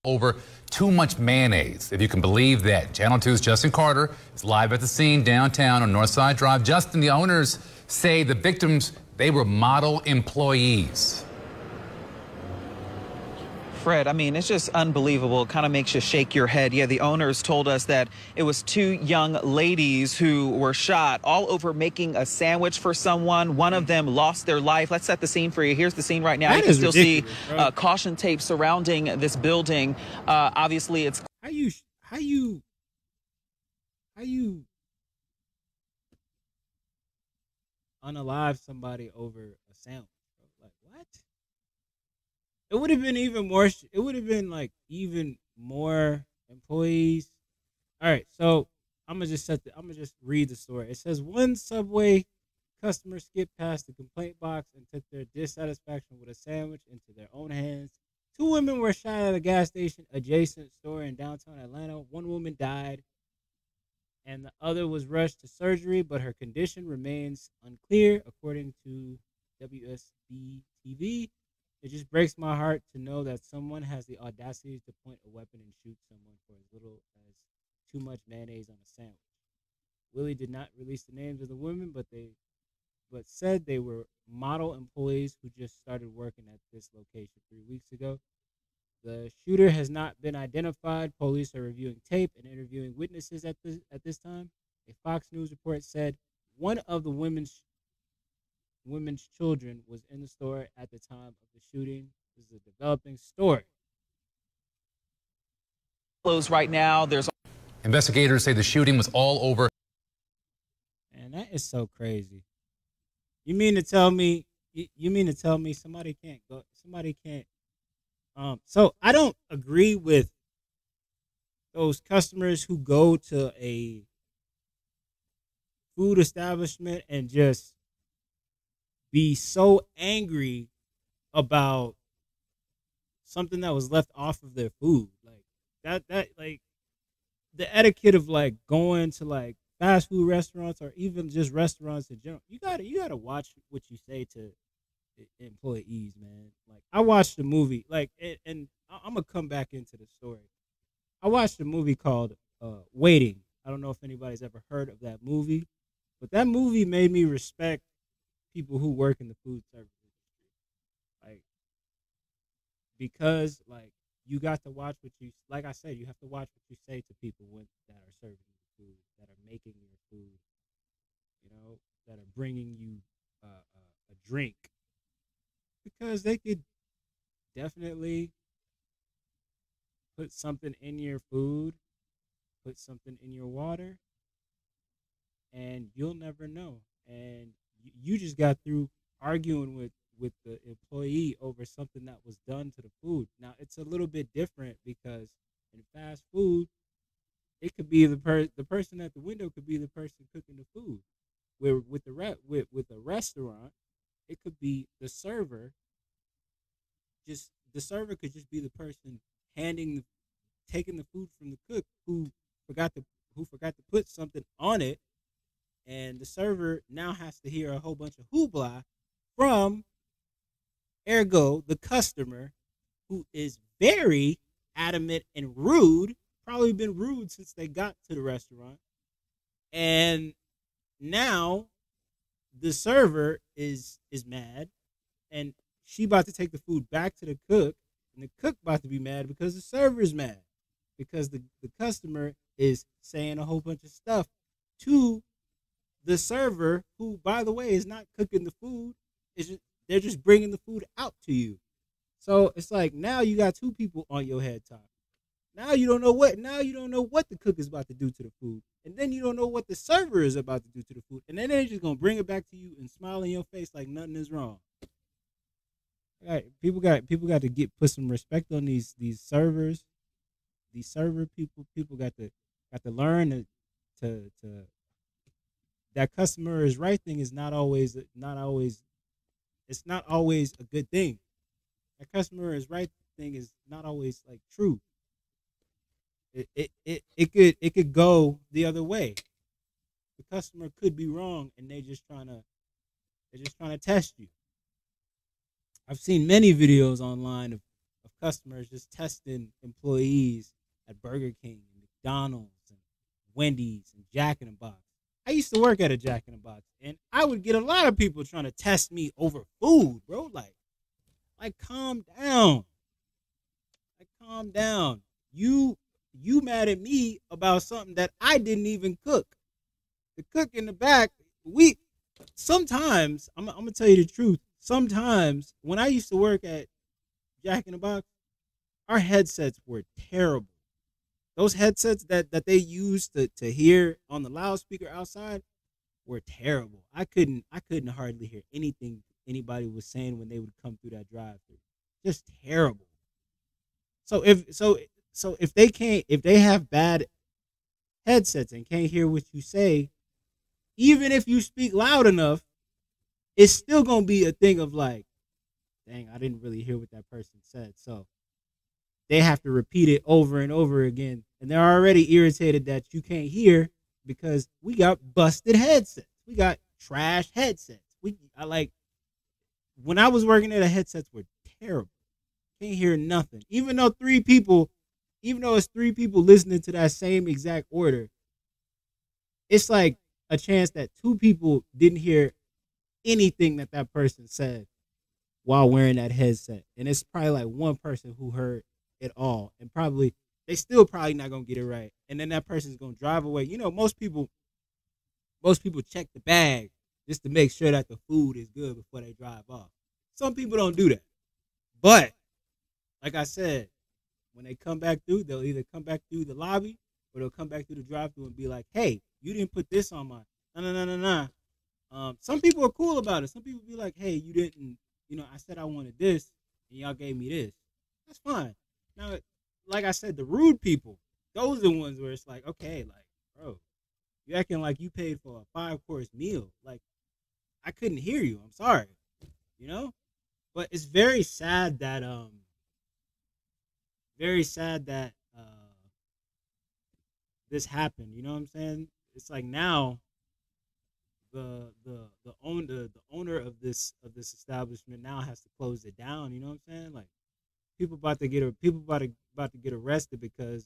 Over too much mayonnaise, if you can believe that. Channel 2's Justin Carter is live at the scene downtown on Northside Drive. Justin, the owners say the victims, they were model employees. Fred, I mean, it's just unbelievable. It kind of makes you shake your head. Yeah, the owners told us that it was 2 young ladies who were shot all over making a sandwich for someone. One of them lost their life. Let's set the scene for you. Here's the scene right now. You can still see caution tape surrounding this building. Obviously, it's how you unalive somebody over a sandwich. Like, what? It would have been even more. It would have been like even more employees. All right, so I'm gonna just read the story. It says one Subway customer skipped past the complaint box and took their dissatisfaction with a sandwich into their own hands. 2 women were shot at a gas station adjacent store in downtown Atlanta. 1 woman died. and the other was rushed to surgery, but her condition remains unclear, according to WSB TV. It just breaks my heart to know that someone has the audacity to point a weapon and shoot someone for as little as too much mayonnaise on a sandwich. Willie did not release the names of the women, but said they were model employees who just started working at this location 3 weeks ago. The shooter has not been identified. Police are reviewing tape and interviewing witnesses at this time. A Fox News report said one of the women's children was in the store at the time of the shooting. This is a developing story. Right now, there's investigators say the shooting was all over. And that is so crazy. You mean to tell me? You mean to tell me somebody can't go? Somebody can't. So I don't agree with those customers who go to a food establishment and just be so angry about something that was left off of their food. Like that like the etiquette of like going to like fast food restaurants or even just restaurants in general. You gotta watch what you say to employees, man. Like I watched a movie, like, and I'm gonna come back into the story. I watched a movie called Waiting. I don't know if anybody's ever heard of that movie, but that movie made me respect people who work in the food service industry. Like, because like you got to watch what you, like I said, you have to watch what you say to people that are serving you food, that are making your food, you know, that are bringing you a drink. Because they could definitely put something in your food, put something in your water, and you'll never know. And you just got through arguing with the employee over something that was done to the food. Now, it's a little bit different because in fast food, it could be the person at the window could be the person cooking the food. Where with a restaurant, it could be the server. Just the server could just be the person taking the food from the cook who forgot to put something on it, and the server now has to hear a whole bunch of hoopla from ergo the customer, who is very adamant and rude, probably been rude since they got to the restaurant, and now the server is mad, and she about to take the food back to the cook, and the cook about to be mad because the server is mad because the customer is saying a whole bunch of stuff to the server, who, by the way, is not cooking the food. They're just bringing the food out to you. So it's like now you got two people on your head top. Now you don't know what the cook is about to do to the food. And then you don't know what the server is about to do to the food. And then they're just gonna bring it back to you and smile in your face like nothing is wrong. All right, people got to put some respect on these servers, these server people. People got to learn to that customer is right thing is not always it's not always a good thing. That customer is right thing is not always like true. It could go the other way. The customer could be wrong, and they're just trying to test you. I've seen many videos online of customers just testing employees at Burger King and McDonald's and Wendy's and Jack in the Box. I used to work at a Jack in the Box, and I would get a lot of people trying to test me over food, bro. Like calm down. Like calm down. You mad at me about something that I didn't even cook. The cook in the back, sometimes, I'm gonna tell you the truth. Sometimes when I used to work at Jack in the Box, our headsets were terrible. Those headsets that they used to hear on the loudspeaker outside were terrible. I couldn't hardly hear anything anybody was saying when they would come through that drive-thru. Just terrible. So if they have bad headsets and can't hear what you say, even if you speak loud enough, it's still gonna be a thing of like, dang, I didn't really hear what that person said. So they have to repeat it over and over again, and they're already irritated that you can't hear because we got busted headsets. We got trash headsets. When I was working there, the headsets were terrible. Can't hear nothing. Even though it's 3 people listening to that same exact order, it's like a chance that 2 people didn't hear anything that person said while wearing that headset. And it's probably like 1 person who heard it all. And probably, they still probably not going to get it right. And then that person's going to drive away. You know, most people check the bag just to make sure that the food is good before they drive off. Some people don't do that. But, like I said, when they come back through, they'll either come back through the lobby or they'll come back through the drive-thru and be like, hey, you didn't put this on mine. No. Some people are cool about it. Some people be like, hey, you didn't, I said I wanted this and y'all gave me this. That's fine. Now, like I said, the rude people, those are the ones where it's like, okay, like, bro, you acting like you paid for a 5-course meal. Like, I couldn't hear you. I'm sorry. But it's very sad that this happened. You know what I'm saying? It's like now the owner of this establishment now has to close it down. You know what I'm saying? Like, people about to get arrested because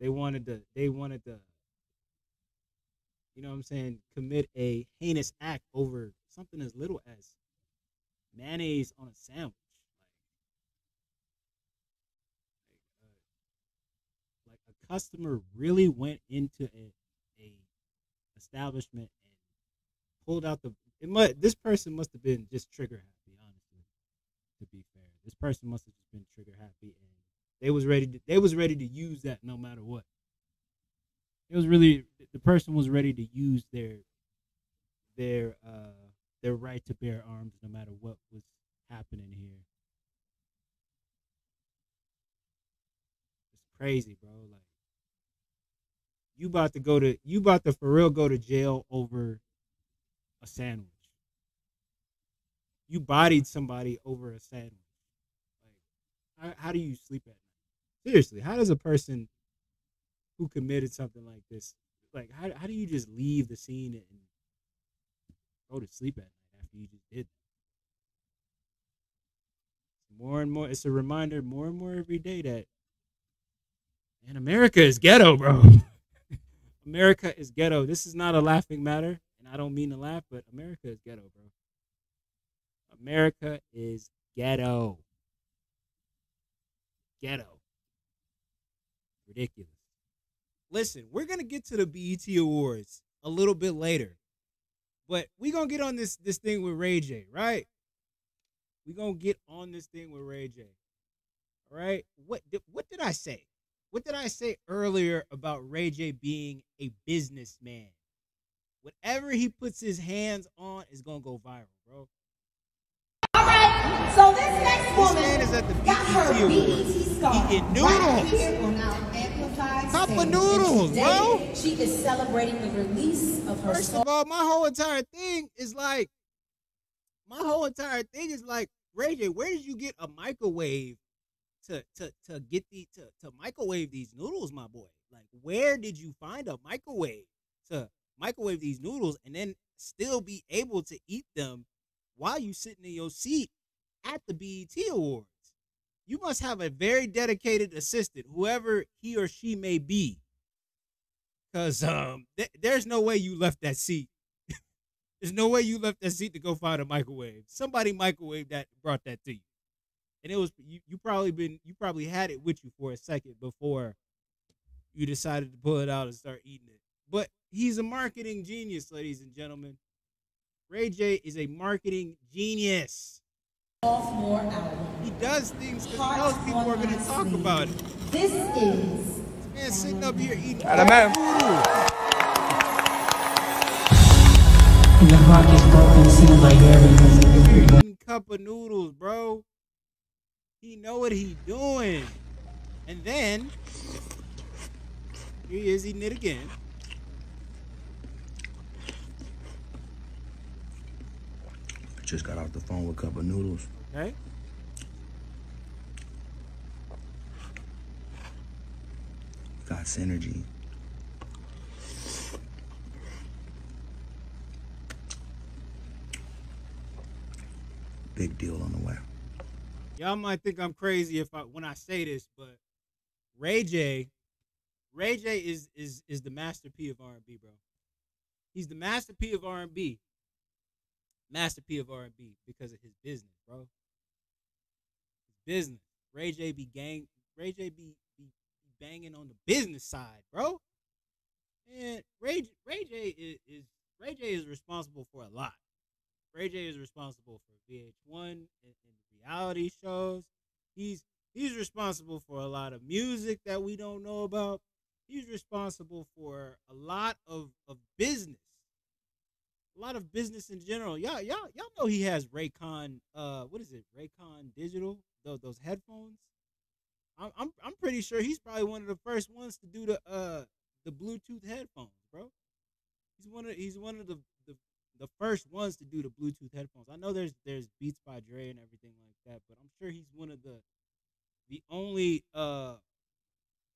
they wanted to you know what I'm saying, commit a heinous act over something as little as mayonnaise on a sandwich. Like a customer really went into a establishment and pulled out this person must have been just trigger happy, honestly, to be fair. This person must have just been trigger happy, and they was ready to use that no matter what. The person was ready to use their right to bear arms no matter what was happening here. It's crazy, bro. Like, you about to for real go to jail over a sandwich. You bodied somebody over a sandwich. Like, how do you sleep at night? Seriously, how does a person who committed something like this, like, how do you just leave the scene and go to sleep at night after you just did that? More and more, it's a reminder more and more every day that, man, America is ghetto, bro. America is ghetto. This is not a laughing matter, and I don't mean to laugh, but America is ghetto, bro. America is ghetto. Ghetto. Ridiculous. Listen, we're going to get to the BET Awards a little bit later. But we're going to get on this thing with Ray J, right? We're going to get on this thing with Ray J. All right? What did I say? What did I say earlier about Ray J being a businessman? Whatever he puts his hands on is going to go viral, bro. All right, so this next woman man is at the got her BET star. Eating noodles. Right here on our amplified Cup of stage. noodles, Today, bro. She is celebrating the release of her First of all, my whole entire thing is like, Ray J, where did you get a microwave to microwave these noodles, my boy? Like, where did you find a microwave to microwave these noodles and then still be able to eat them while you sitting in your seat at the BET Awards? You must have a very dedicated assistant, whoever he or she may be, because there's no way you left that seat. There's no way you left that seat to go find a microwave. Somebody microwaved that and brought that to you, and it was you probably had it with you for a second before you decided to pull it out and start eating it. But he's a marketing genius, ladies and gentlemen. Ray J is a marketing genius. sophomore album. He does things because he knows people are going to talk about it. This is this man sitting up here eating man. And the heart is broken, seems like everything. Eating cup of noodles, bro. He know what he doing. And then here he is eating it again. Just got off the phone with a cup of noodles. Okay. Got synergy. big deal on the way. Y'all might think I'm crazy when I say this, but Ray J is the Master P of R&B, bro. He's the Master P of R&B. Master P of R&B because of his business, bro. His business. Ray J be banging on the business side, bro. And Ray J is responsible for a lot. Ray J is responsible for VH1 and reality shows. He's responsible for a lot of music that we don't know about. He's responsible for a lot of business. A lot of business in general. Y'all know he has Raycon, what is it? Raycon Digital, those headphones. I'm pretty sure he's probably one of the first ones to do the Bluetooth headphones, bro. He's one of the first ones to do the Bluetooth headphones. I know there's Beats by Dre and everything like that, but I'm sure he's one of the only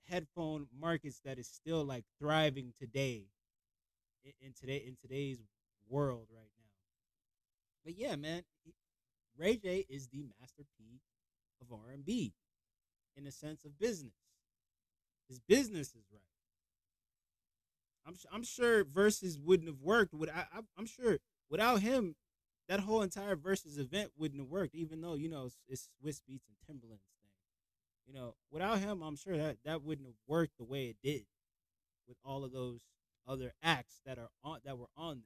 headphone markets that is still like thriving today in today's world right now. But yeah, man, Ray J is the Master P of R&B in the sense of business. His business is right. I'm sure Versus wouldn't have worked. I'm sure without him, that whole entire Versus event wouldn't have worked. Even though it's Swiss Beats and Timbaland's thing. Without him, I'm sure that wouldn't have worked the way it did with all of those other acts that were on there.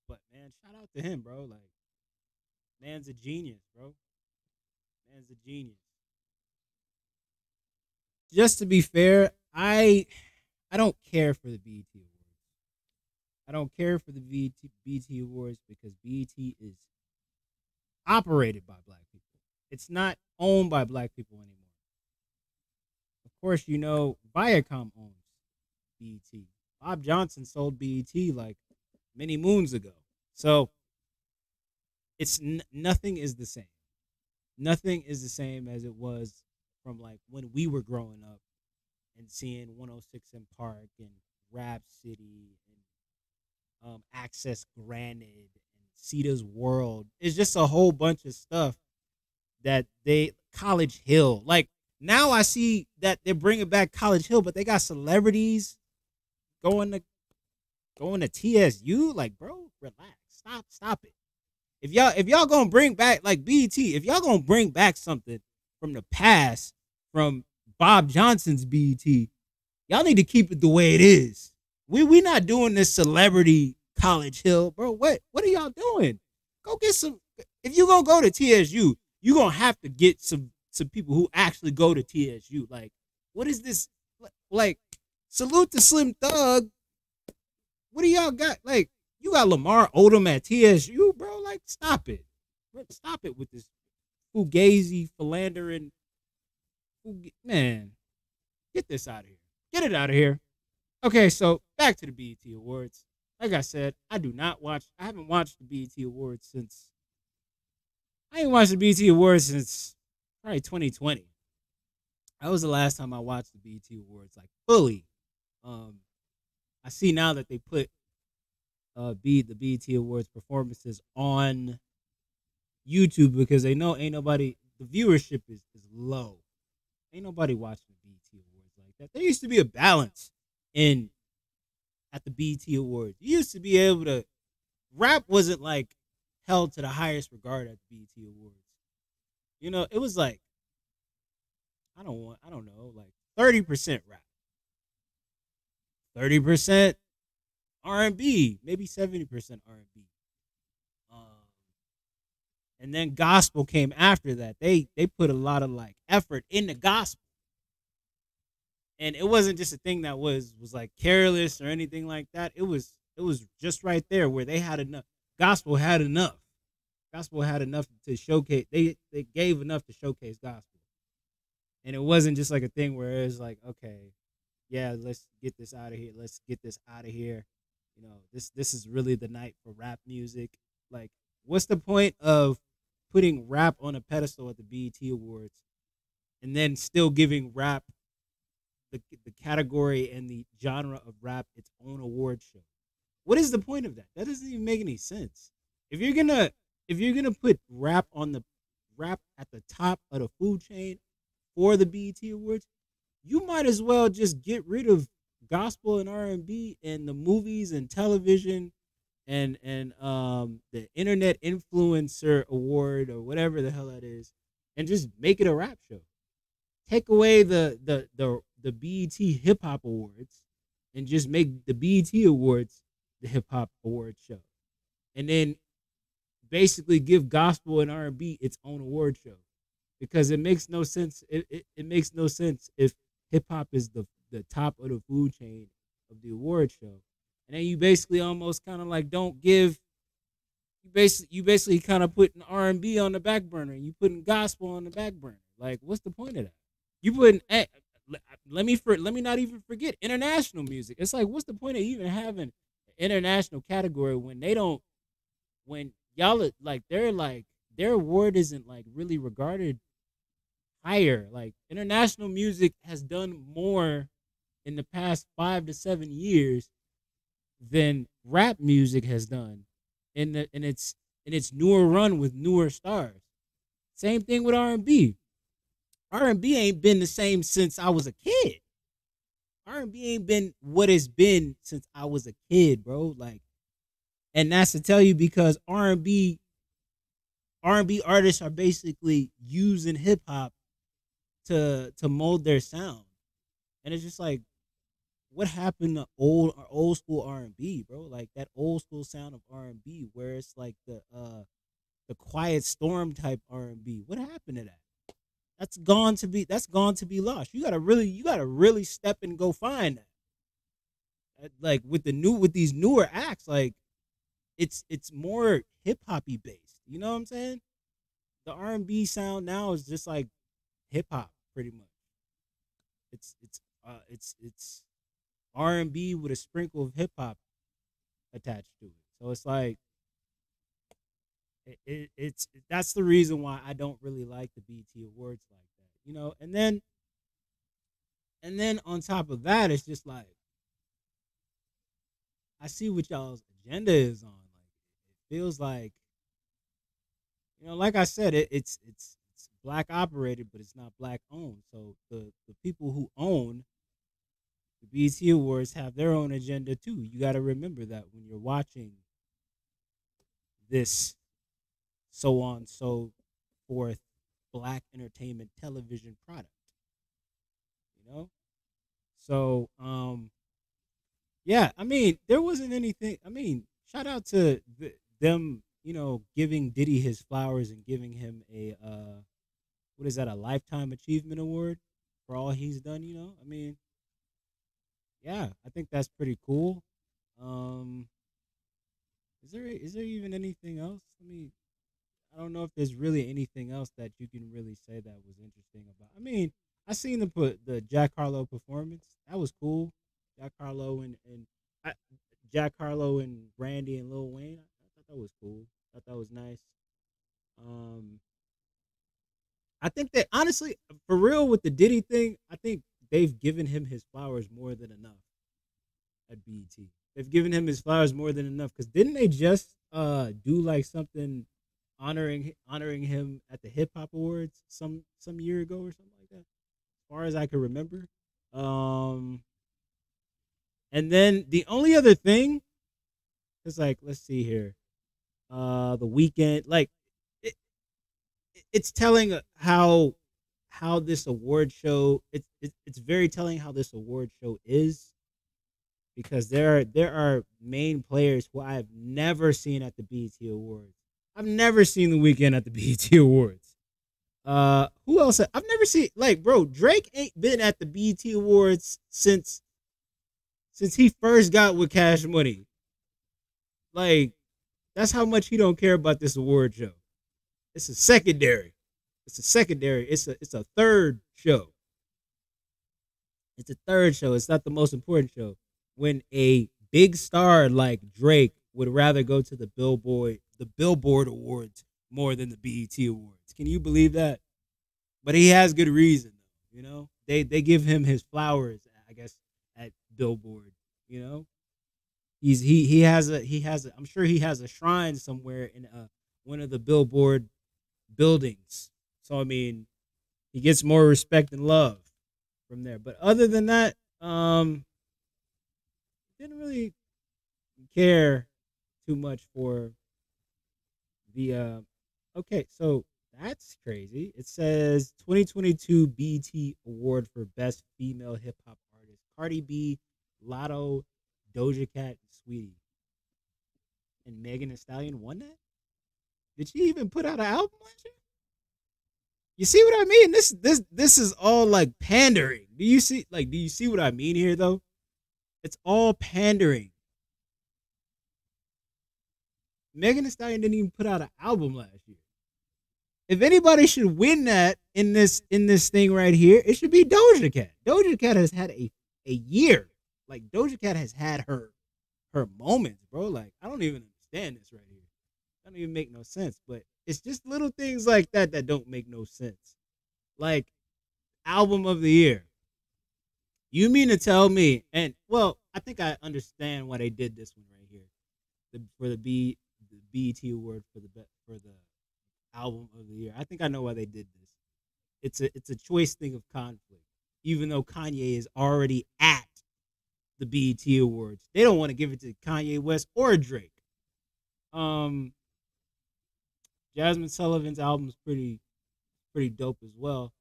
But man, shout out to him, bro. Like, man's a genius, bro. Man's a genius. Just to be fair, I don't care for the BET Awards. I don't care for the BET Awards because BET is operated by black people. It's not owned by black people anymore. Of course, Viacom owns BET. Bob Johnson sold BET like many moons ago. So it's nothing is the same. Nothing is the same as it was from like when we were growing up and seeing 106 in Park and Rap City and Access Granted and Cedar's World. It's just a whole bunch of stuff that College Hill. Like now I see that they're bringing back College Hill, but they got celebrities going to TSU. Like, bro, relax. Stop it. If y'all gonna bring back like BET, if y'all gonna bring back something from the past, from Bob Johnson's BET, y'all need to keep it the way it is. We not doing this celebrity College Hill, bro. What are y'all doing? Go get some. If you gonna go to TSU, you gonna have to get some people who actually go to TSU. Like, what is this? Like, salute to Slim Thug. What do y'all got? Like, you got Lamar Odom at TSU, bro. Like, stop it. Stop it with this fugazi, philandering. Man, get this out of here. Get it out of here. Okay, so back to the BET Awards. Like I said, I haven't watched the BET Awards since probably 2020. That was the last time I watched the BET Awards like fully. I see now that they put the BET Awards performances on YouTube because they know the viewership is low. Ain't nobody watching the BET Awards like that. There used to be a balance at the BET Awards. You used to be able to rap wasn't like held to the highest regard at the BET Awards. It was like I don't know, like 30% rap. 30% R&B, maybe 70% R&B. And then gospel came after that. They put a lot of like effort in the gospel. And it wasn't just a thing that was like careless or anything like that. It was just right there where they had enough. Gospel had enough. Gospel had enough to showcase. They gave enough to showcase gospel. And it wasn't just like a thing where it was like, okay, yeah, let's get this out of here. Let's get this out of here. This is really the night for rap music. Like, what's the point of putting rap on a pedestal at the BET Awards and then still giving rap the category and the genre of rap its own award show? What is the point of that? That doesn't even make any sense. If you're gonna if you're gonna put rap at the top of the food chain for the BET Awards, you might as well just get rid of gospel and R&B and the movies and television and the internet influencer award or whatever the hell that is, and just make it a rap show. Take away the BET Hip Hop Awards and just make the BET Awards the Hip Hop Awards show, and then basically give gospel and R&B its own award show, because it makes no sense. It makes no sense if hip hop is the top of the food chain of the award show, and then you basically almost kind of like don't give. You basically kind of putting R&B on the back burner, and you putting gospel on the back burner. Like, what's the point of that? You putting let me not even forget international music. It's like, what's the point of even having an international category when they don't, when y'all are, like, their award isn't like really regarded higher. Like, international music has done more in the past 5 to 7 years than rap music has done in its newer run with newer stars. Same thing with R&B. R&B ain't been the same since I was a kid. R&B ain't been what it's been since I was a kid, bro. Like, and that's to tell you because R&B artists are basically using hip hop to mold their sound. And it's just like, what happened to old school R&B, bro? Like that old school sound of R&B where it's like the Quiet Storm type R&B. What happened to that? That's gone to be lost. You gotta really step and go find that. Like with these newer acts, like it's more hip hoppy based. You know what I'm saying? The R&B sound now is just like hip hop, pretty much. It's R&B with a sprinkle of hip hop attached to it. So it's like it's that's the reason why I don't really like the BET Awards like that, you know. And then on top of that, it's just like I see what y'all's agenda is on. Like it feels like, you know, like I said, it's black operated, but it's not black owned. So the people who own the BET Awards have their own agenda too. You got to remember that when you're watching this so on so forth black entertainment television product, you know. So yeah, I mean, there wasn't anything. I mean, shout out to them, you know, giving Diddy his flowers and giving him a what is that, a lifetime achievement award for all he's done, you know. I mean, yeah, I think that's pretty cool. Is there even anything else? I mean, I don't know if there's really anything else that you can really say that was interesting about. I mean, I seen the Jack Harlow performance. That was cool. Jack Harlow and Jack Harlow and Brandy and Lil Wayne. I thought that was cool. I thought that was nice. I think that honestly, for real, with the Diddy thing, I think they've given him his flowers more than enough at BET. They've given him his flowers more than enough, because didn't they just do like something honoring him at the Hip Hop Awards some year ago or something like that, as far as I can remember. And then the only other thing is, like, let's see here, the Weeknd, like it's telling how this award show, it's very telling how this award show is, because there are main players who I have never seen at the BET Awards. I've never seen the Weeknd at the BET Awards. Who else? I've never seen, like, bro, Drake ain't been at the BET Awards since he first got with Cash Money. Like, that's how much he don't care about this award show. It's a secondary. It's a third show. It's a third show. It's not the most important show. When a big star like Drake would rather go to the Billboard Awards more than the BET Awards. Can you believe that? But he has good reason, though. You know, they give him his flowers, I guess, at Billboard. You know, he has a I'm sure he has a shrine somewhere in one of the Billboard buildings. So I mean, he gets more respect and love from there. But other than that, didn't really care too much for the okay, so that's crazy. It says 2022 BET Award for Best Female Hip Hop Artist. Cardi B, Lotto, Doja Cat, and Sweetie. And Megan Thee Stallion won that? Did she even put out an album last year? You see what I mean? This is all like pandering. Do you see what I mean here though? It's all pandering. Megan Thee Stallion didn't even put out an album last year. If anybody should win that in this thing right here, it should be Doja Cat. Doja Cat has had a year. Like Doja Cat has had her moments, bro. Like I don't even understand this right here. That don't even make no sense. But it's just little things like that that don't make no sense. Like album of the year. You mean to tell me? And well, I think I understand why they did this one right here. For the BET award for the album of the year. I think I know why they did this. It's a choice thing of conflict. Even though Kanye is already at the BET Awards, they don't want to give it to Kanye West or Drake. Jasmine Sullivan's album is pretty dope as well.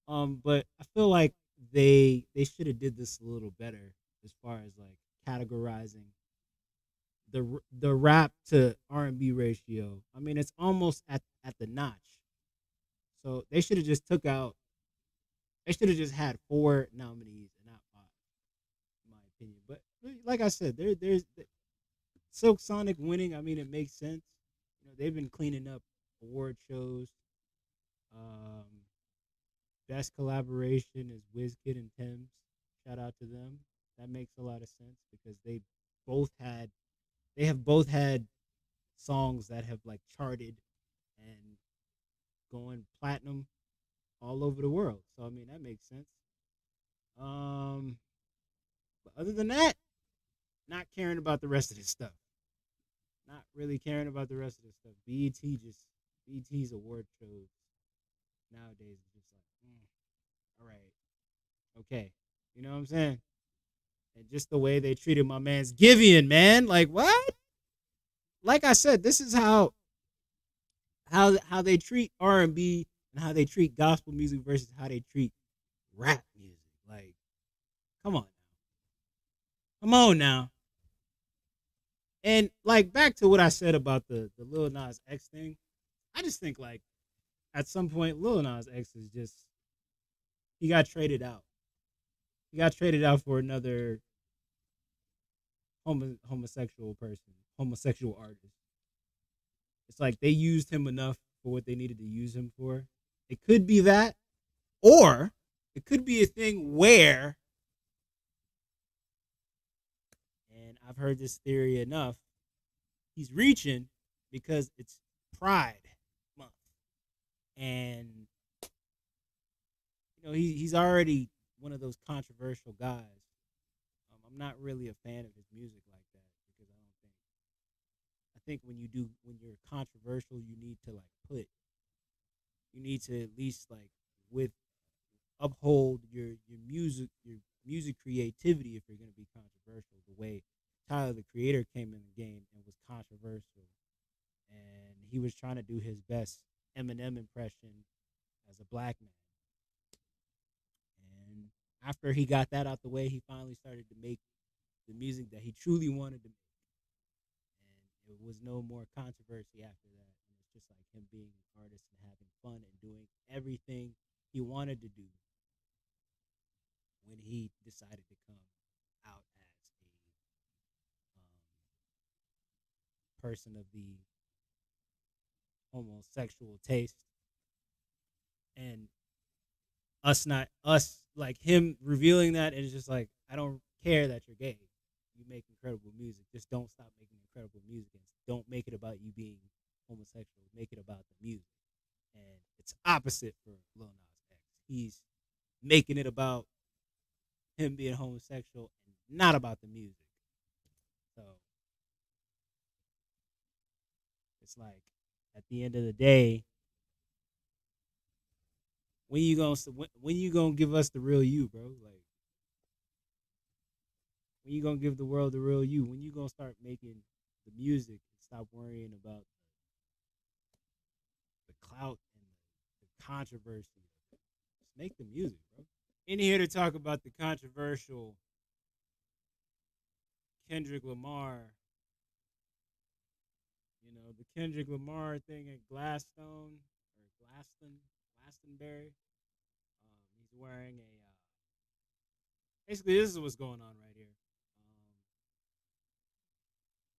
But I feel like they should have did this a little better as far as like categorizing the rap to R&B ratio. I mean, it's almost at the notch. So they should have just they should have just had 4 nominees and not 5, in my opinion. But like I said, there's Silk Sonic winning. I mean, it makes sense. You know, they've been cleaning up award shows. Best collaboration is WizKid and Thames. Shout out to them. That makes a lot of sense because they have both had songs that have like charted and going platinum all over the world. So I mean that makes sense. But other than that, not caring about the rest of this stuff. Not really caring about the rest of this stuff. BET's award shows nowadays is just like, all right, okay, you know what I'm saying? And just the way they treated my man's Giveon, man, like what? Like I said, this is how they treat R&B and how they treat gospel music versus how they treat rap music. Like, come on now. And like back to what I said about the Lil Nas X thing, I just think like at some point Lil Nas X is just he got traded out. He got traded out for another homosexual artist. It's like they used him enough for what they needed to use him for. It could be that, or it could be a thing where, and I've heard this theory enough, he's reaching because it's Pride Month. And, you know, he's already one of those controversial guys. I'm not really a fan of his music like that because I think when you're controversial, you need to at least like uphold your music creativity if you're going to be controversial. The way Tyler the Creator came in the game and was controversial, and he was trying to do his best Eminem impression as a black man. And after he got that out the way, he finally started to make the music that he truly wanted to make. And it was no more controversy after that. And it's just like him being an artist and having fun and doing everything he wanted to do when he decided to come out as a person of the homosexual taste. And like him revealing that, and it's just like, I don't care that you're gay. You make incredible music. Just don't stop making incredible music. And don't make it about you being homosexual. Make it about the music. And it's opposite for Lil Nas X. He's making it about him being homosexual and not about the music. So it's like at the end of the day, when you gonna give us the real you, bro? Like, when you gonna give the world the real you? When you gonna start making the music and stop worrying about the clout and the controversy? Just make the music, bro. In here to talk about the controversial Kendrick Lamar. You know, the Kendrick Lamar thing at Glastonbury. He's wearing a. Basically, this is what's going on right here.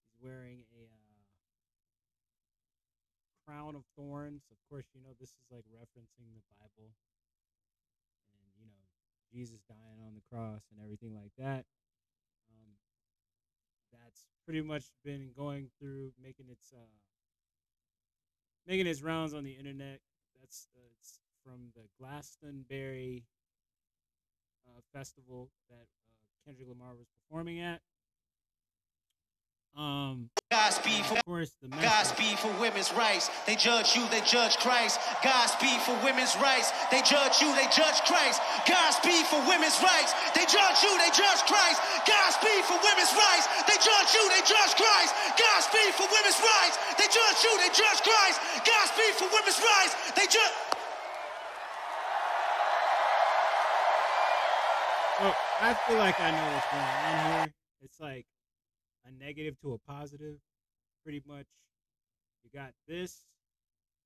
He's wearing a crown of thorns. Of course, you know this is like referencing the Bible, and you know Jesus dying on the cross and everything like that. That's pretty much been going through making its rounds on the internet. That's it's from the Glastonbury festival that Kendrick Lamar was performing at. Godspeed for women's rights. They judge you, they judge Christ. Godspeed for women's rights. They judge you, they judge Christ. Godspeed for women's rights. They judge you, they judge Christ. Godspeed for women's rights. They judge you, they judge Christ. Godspeed for women's rights. They judge you, they judge Christ. Godspeed for women's rights. They judge. Well, I feel like I know what's going on here. It's like a negative to a positive, pretty much. You got this,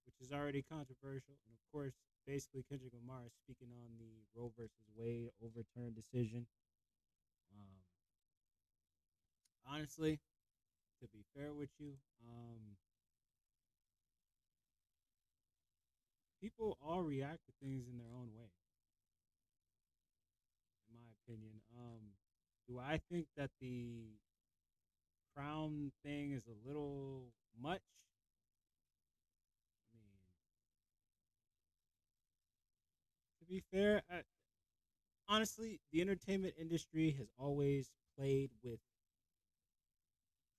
which is already controversial, and of course, basically Kendrick Lamar is speaking on the Roe versus Wade overturned decision. Honestly, to be fair with you, people all react to things in their own way. In my opinion, do I think that the crown thing is a little much? I mean, to be fair, honestly, the entertainment industry has always played with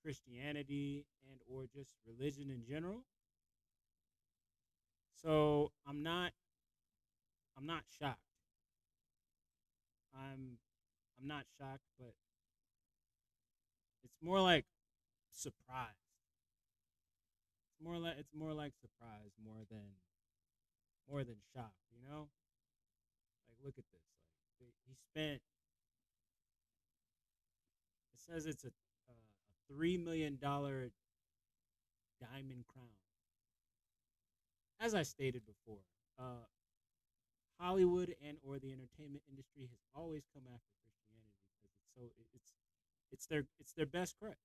Christianity and or just religion in general. So I'm not shocked. I'm not shocked, but it's more like surprise. It's more like surprise more than shock, you know? Like, look at this. Like, he spent. It says it's a $3 million diamond crown. As I stated before, Hollywood and or the entertainment industry has always come after Christianity because it's their best crutch.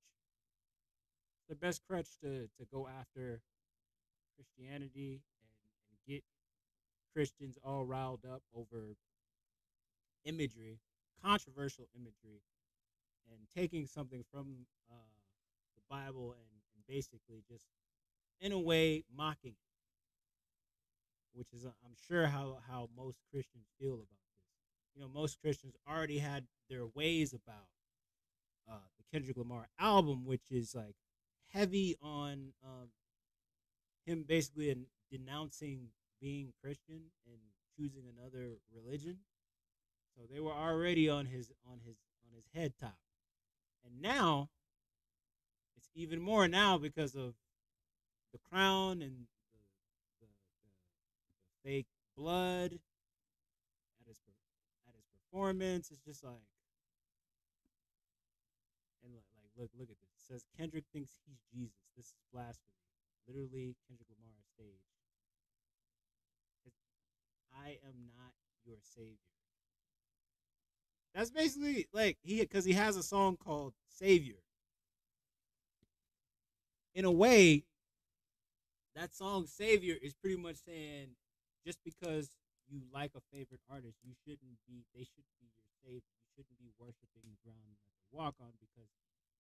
Their best crutch to go after Christianity and get Christians all riled up over imagery, controversial imagery, and taking something from the Bible and basically just in a way mocking it, which is I'm sure how most Christians feel about this. You know, most Christians already had their ways about the Kendrick Lamar album, which is like heavy on him basically denouncing being Christian and choosing another religion. So they were already on his head top, and now it's even more now because of the crown and the fake blood at his performance. It's just like, and look at this. It says Kendrick thinks he's Jesus. This is blasphemy. Literally, Kendrick Lamar staged. I am not your savior. That's basically like because he has a song called Savior. In a way, that song Savior is pretty much saying just because you like a favorite artist, they should be your savior. You shouldn't be worshiping the ground that they walk on because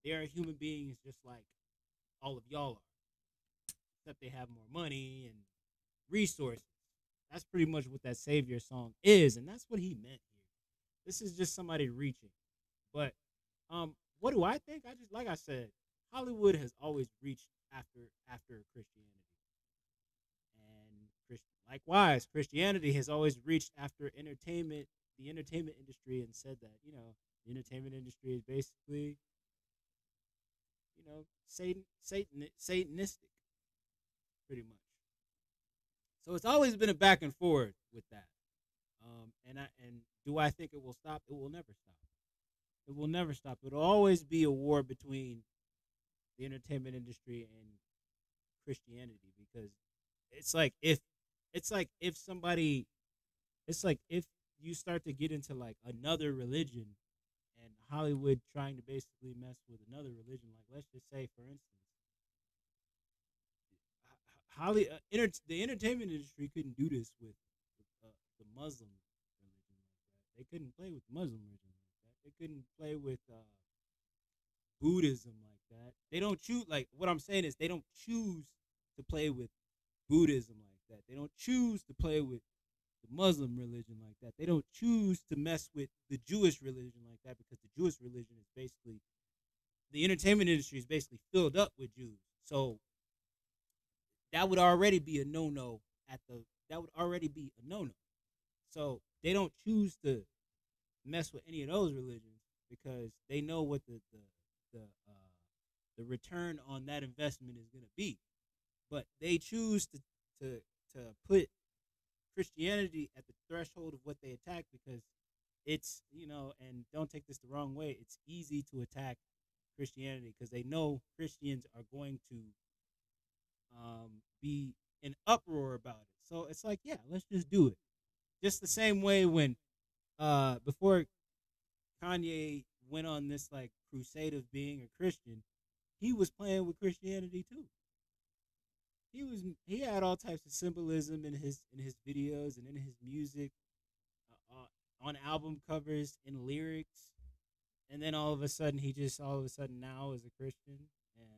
they are human beings just like all of y'all are. Except they have more money and resources. That's pretty much what that Savior song is, and that's what he meant here. This is just somebody reaching. But what do I think? Like I said, Hollywood has always reached after Christianity. Likewise, Christianity has always reached after the entertainment industry, and said that the entertainment industry is basically Satanistic, pretty much. So it's always been a back and forth with that. And do I think it will stop? It will never stop. It will never stop. It'll always be a war between the entertainment industry and Christianity, because it's like if you start to get into like another religion, and Hollywood trying to basically mess with another religion, like let's just say, for instance, the entertainment industry couldn't do this with the Muslim religion like that. They couldn't play with Muslim religion like that. They couldn't play with Buddhism like that. They don't choose. Like, what I'm saying is, they don't choose to play with Buddhism like that. They don't choose to play with the Muslim religion like that. They don't choose to mess with the Jewish religion like that, because the Jewish religion is basically, the entertainment industry is basically filled up with Jews. So that would already be a no-no So they don't choose to mess with any of those religions, because they know what the return on that investment is going to be. But they choose to put Christianity at the threshold of what they attack, because it's, and don't take this the wrong way, it's easy to attack Christianity because they know Christians are going to be in uproar about it. So it's like, yeah, let's just do it. Just the same way when before Kanye went on this like crusade of being a Christian, he was playing with Christianity too. He had all types of symbolism in his videos and in his music, on album covers, in lyrics, and then all of a sudden now is a Christian, and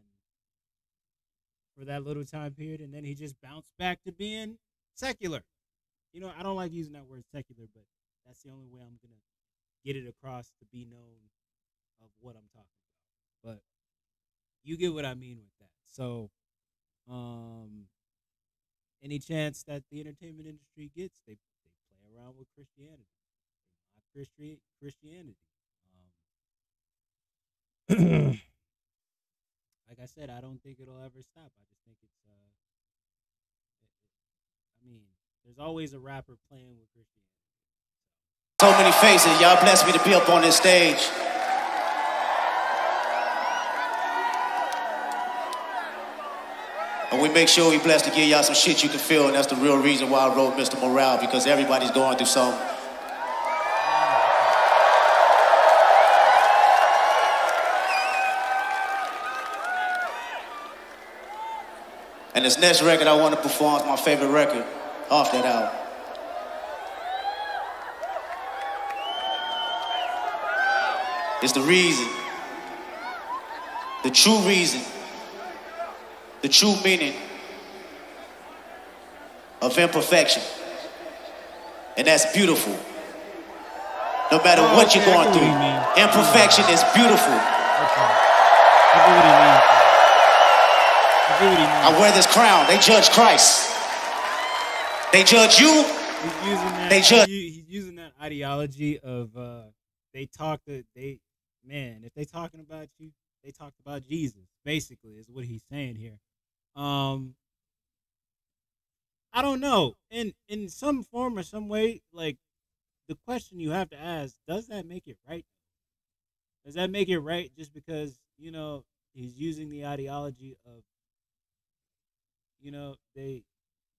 for that little time period, and then he just bounced back to being secular. I don't like using that word secular, but that's the only way I'm gonna get it across to be known of what I'm talking about. But you get what I mean with that. So, any chance that the entertainment industry gets, they play around with Christianity. They mock Christianity. Like I said, I don't think it'll ever stop. I just think it's there's always a rapper playing with Christianity. So many faces. Y'all blessed me to be up on this stage. And we make sure we blessed to give y'all some shit you can feel, and that's the real reason why I wrote Mr. Morale, because everybody's going through something. And this next record I want to perform is my favorite record off that album. It's the reason, the true reason, the true meaning of imperfection. And that's beautiful. No matter what you're going through, imperfection is beautiful. I wear this crown. They judge Christ. They judge you. He's using that ideology of if they talking about you, they talked about Jesus. Basically, is what he's saying here. I don't know. In some form or some way, like, the question you have to ask, does that make it right? Does that make it right just because, he's using the ideology of,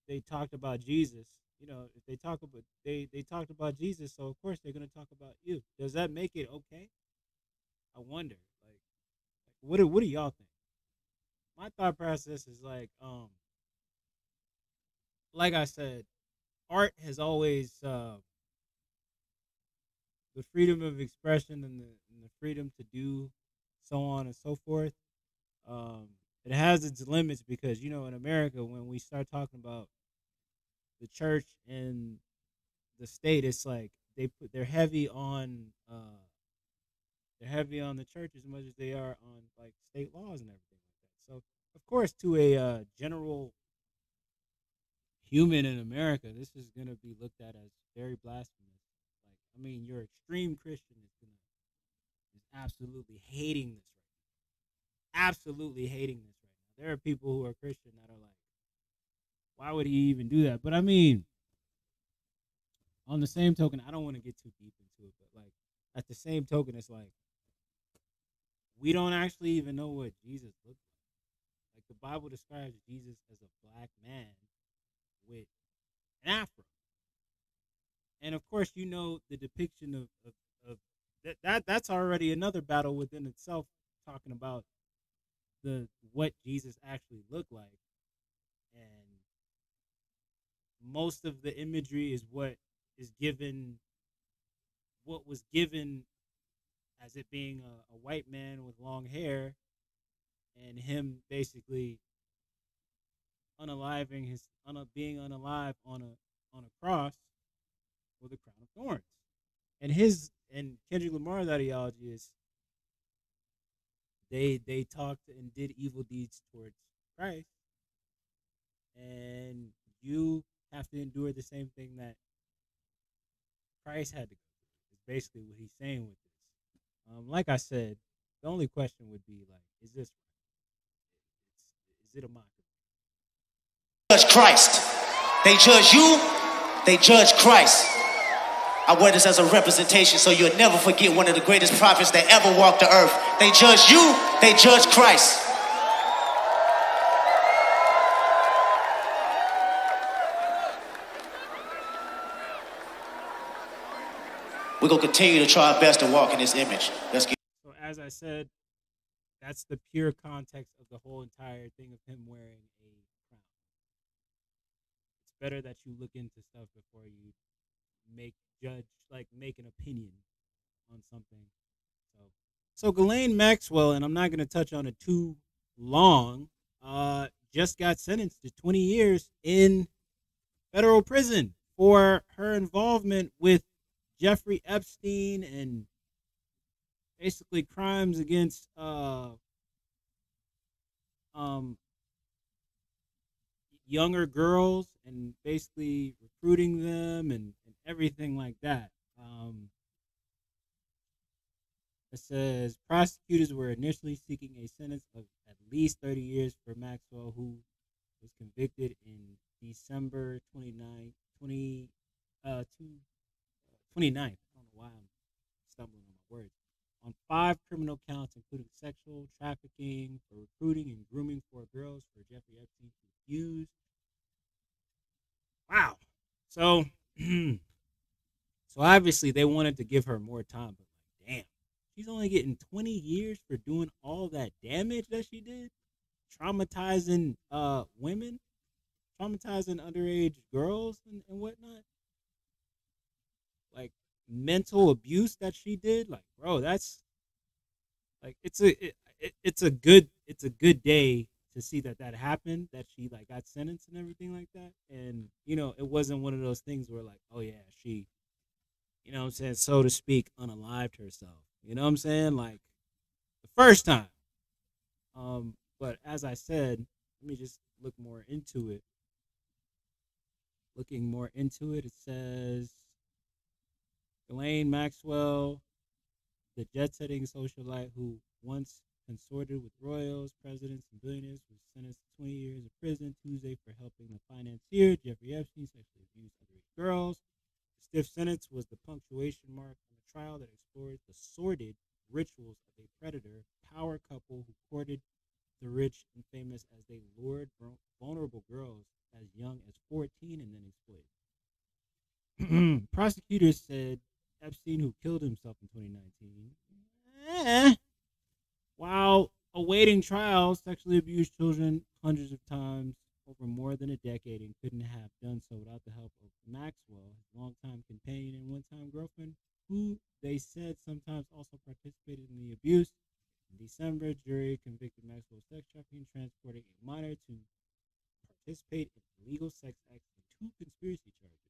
they talked about Jesus. If they talk about they talked about Jesus, so of course they're gonna talk about you. Does that make it okay? I wonder. What do y'all think? My thought process is like I said, art has always the freedom of expression and the freedom to do so on and so forth. It has its limits because, in America, when we start talking about the church and the state, it's like they're heavy on the church as much as they are on like state laws and everything like that. So of course, to a general human in America, this is gonna be looked at as very blasphemous. Like, I mean, your extreme Christian is absolutely hating this right now. Absolutely hating this right now. There are people who are Christian that are like, why would he even do that? But I mean, on the same token, I don't want to get too deep into it, but like at the same token, it's like we don't actually even know what Jesus looked like. Like the Bible describes Jesus as a black man with an afro. And of course, you know the depiction of that's already another battle within itself, talking about the what Jesus actually looked like. And most of the imagery is what was given as it being a white man with long hair, and him basically being unalive on a cross with a crown of thorns. And Kendrick Lamar's ideology is they talked and did evil deeds towards Christ, and you have to endure the same thing that Christ had to go through. Is basically what he's saying with this. Like I said, the only question would be like, is this right? Is it a mockery? Judge Christ. They judge you, they judge Christ. I wear this as a representation so you'll never forget one of the greatest prophets that ever walked the earth. They judge you, they judge Christ. We're going to continue to try our best to walk in this image. Let's get. So as I said, that's the pure context of the whole entire thing of him wearing a crown. It's better that you look into stuff before you make an opinion on something. So Ghislaine Maxwell, and I'm not going to touch on it too long, just got sentenced to 20 years in federal prison for her involvement with Jeffrey Epstein and basically crimes against younger girls and basically recruiting them and everything like that. It says prosecutors were initially seeking a sentence of at least 30 years for Maxwell, who was convicted in December 29th. I don't know why I'm stumbling on my words. On 5 criminal counts, including sexual trafficking, for recruiting and grooming 4 girls for Jeffrey Epstein to use. Wow. So, so obviously they wanted to give her more time, but like, damn, she's only getting 20 years for doing all that damage that she did, traumatizing women, traumatizing underage girls and whatnot. Like mental abuse that she did, like, bro, that's like it's a good day to see that happened, that she like got sentenced and everything like that. And you know, it wasn't one of those things where like, oh yeah, she, you know what I'm saying, so to speak, unalived herself. You know what I'm saying? Like the first time. But as I said, let me just look more into it. Looking more into it, it says Ghislaine Maxwell, the jet-setting socialite who once consorted with royals, presidents, and billionaires, was sentenced to 20 years in prison Tuesday for helping the financier, Jeffrey Epstein, sexually abuse underage girls. The stiff sentence was the punctuation mark on a trial that explored the sordid rituals of a predator power couple who courted the rich and famous as they lured vulnerable girls as young as 14 and then exploited. Prosecutors said Epstein, who killed himself in 2019, while awaiting trial, sexually abused children hundreds of times over more than a decade and couldn't have done so without the help of Maxwell, his longtime companion and one-time girlfriend, who they said sometimes also participated in the abuse. In December, jury convicted Maxwell of sex trafficking, transporting a minor to participate in illegal sex acts and 2 conspiracy charges.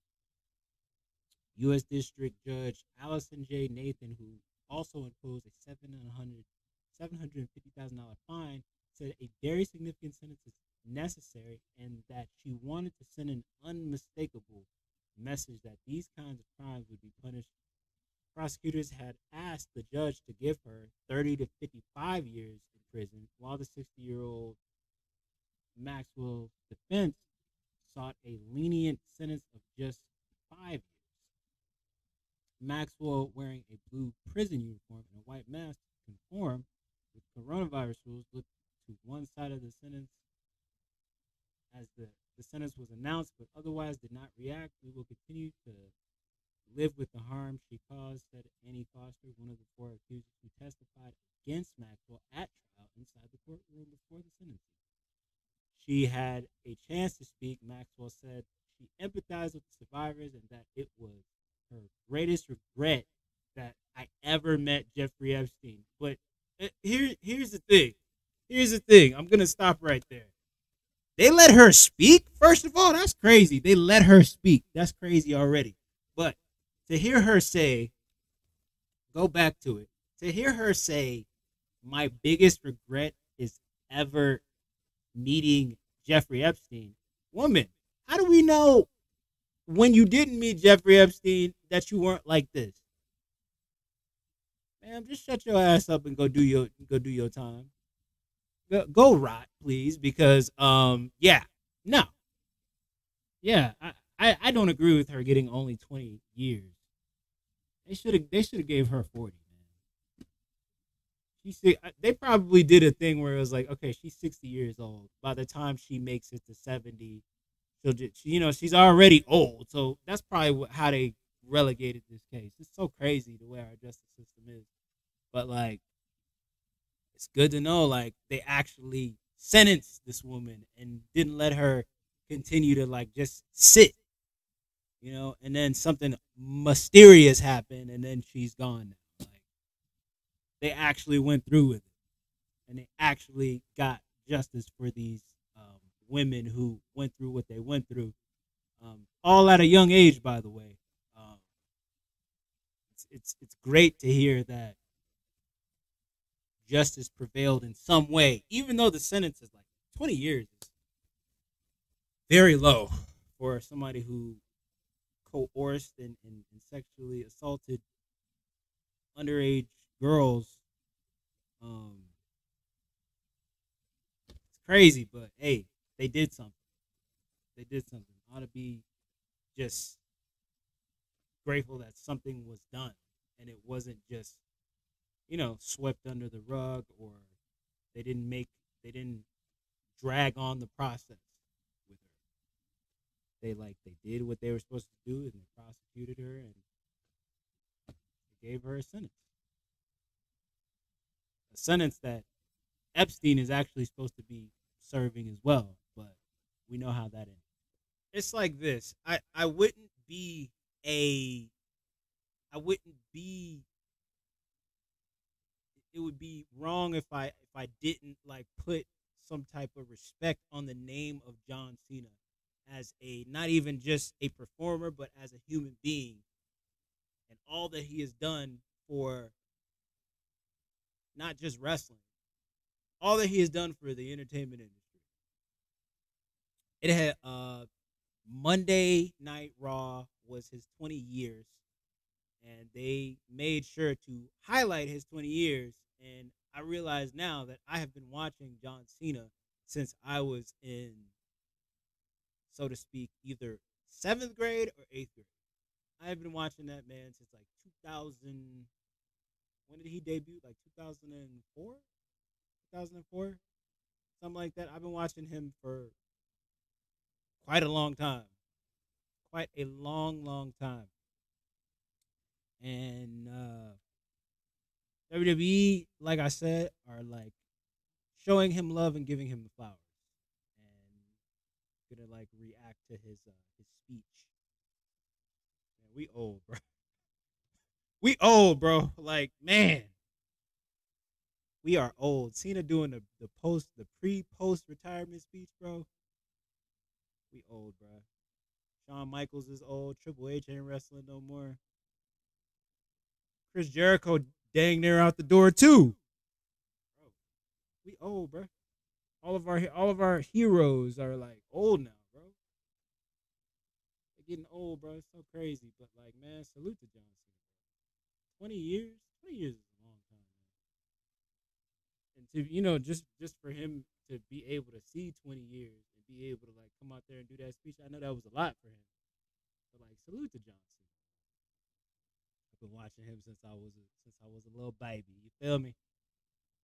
U.S. District Judge Allison J. Nathan, who also imposed a $750,000 fine, said a very significant sentence is necessary and that she wanted to send an unmistakable message that these kinds of crimes would be punished. Prosecutors had asked the judge to give her 30 to 55 years in prison, while the 60-year-old Maxwell's defense sought a lenient sentence of just 5 years. Maxwell, wearing a blue prison uniform and a white mask to conform with coronavirus rules, looked to one side of the sentence as the sentence was announced, but otherwise did not react. We will continue to live with the harm she caused, said Annie Foster, one of the 4 accusers who testified against Maxwell at trial inside the courtroom before the sentencing. She had a chance to speak. Maxwell said she empathized with the survivors and that it was her greatest regret that I ever met Jeffrey Epstein. But here's the thing. Here's the thing. I'm going to stop right there. They let her speak? First of all, that's crazy. They let her speak. That's crazy already. But to hear her say, go back to it, to hear her say, my biggest regret is ever meeting Jeffrey Epstein. Woman, how do we know when you didn't meet Jeffrey Epstein that you weren't like this? Man, just shut your ass up and go do your time. Go rot, please, because yeah, no. Yeah, I don't agree with her getting only 20 years. They should have gave her 40, man. They probably did a thing where it was like, okay, she's 60 years old. By the time she makes it to 70, she's already old. So that's probably how they relegated this case. It's so crazy the way our justice system is. But like, it's good to know like they actually sentenced this woman and didn't let her continue to like just sit, and then something mysterious happened and then she's gone now. Like, they actually went through with it and they actually got justice for these women who went through what they went through, all at a young age, by the way. It's great to hear that justice prevailed in some way, even though the sentence is like 20 years is very low for somebody who coerced and sexually assaulted underage girls. It's crazy, but hey, they did something. They did something. I ought to be just grateful that something was done and it wasn't just swept under the rug, or they didn't drag on the process with her. They did what they were supposed to do and they prosecuted her and they gave her a sentence. A sentence that Epstein is actually supposed to be serving as well, but we know how that ends. It's like this. I wouldn't be it would be wrong if I didn't like put some type of respect on the name of John Cena as not even just a performer, but as a human being and all that he has done for not just wrestling, all that he has done for the entertainment industry. It had Monday Night Raw was his 20 years, and they made sure to highlight his 20 years. And I realize now that I have been watching John Cena since I was in, so to speak, either 7th grade or 8th grade. I have been watching that man since like 2000. When did he debut? Like 2004? 2004? Something like that. I've been watching him for quite a long time. Quite a long, long time. And WWE, like I said, are like showing him love and giving him the flowers, and gonna like react to his speech. Man, we old, bro. We old, bro. Like, man, we are old. Cena doing the pre-post retirement speech, bro. We old, bro. Shawn Michaels is old. Triple H ain't wrestling no more. Chris Jericho dang near out the door too. Bro, we old, bro. all of our heroes are like old now, bro. They're getting old, bro. It's so crazy. But like, man, salute to John Cena. 20 years? 20 years is a long time, man. And to just for him to be able to see 20 years and be able to like come out there and do that speech, I know that was a lot for him. But like, salute to John Cena. I've been watching him since I was a little baby. You feel me?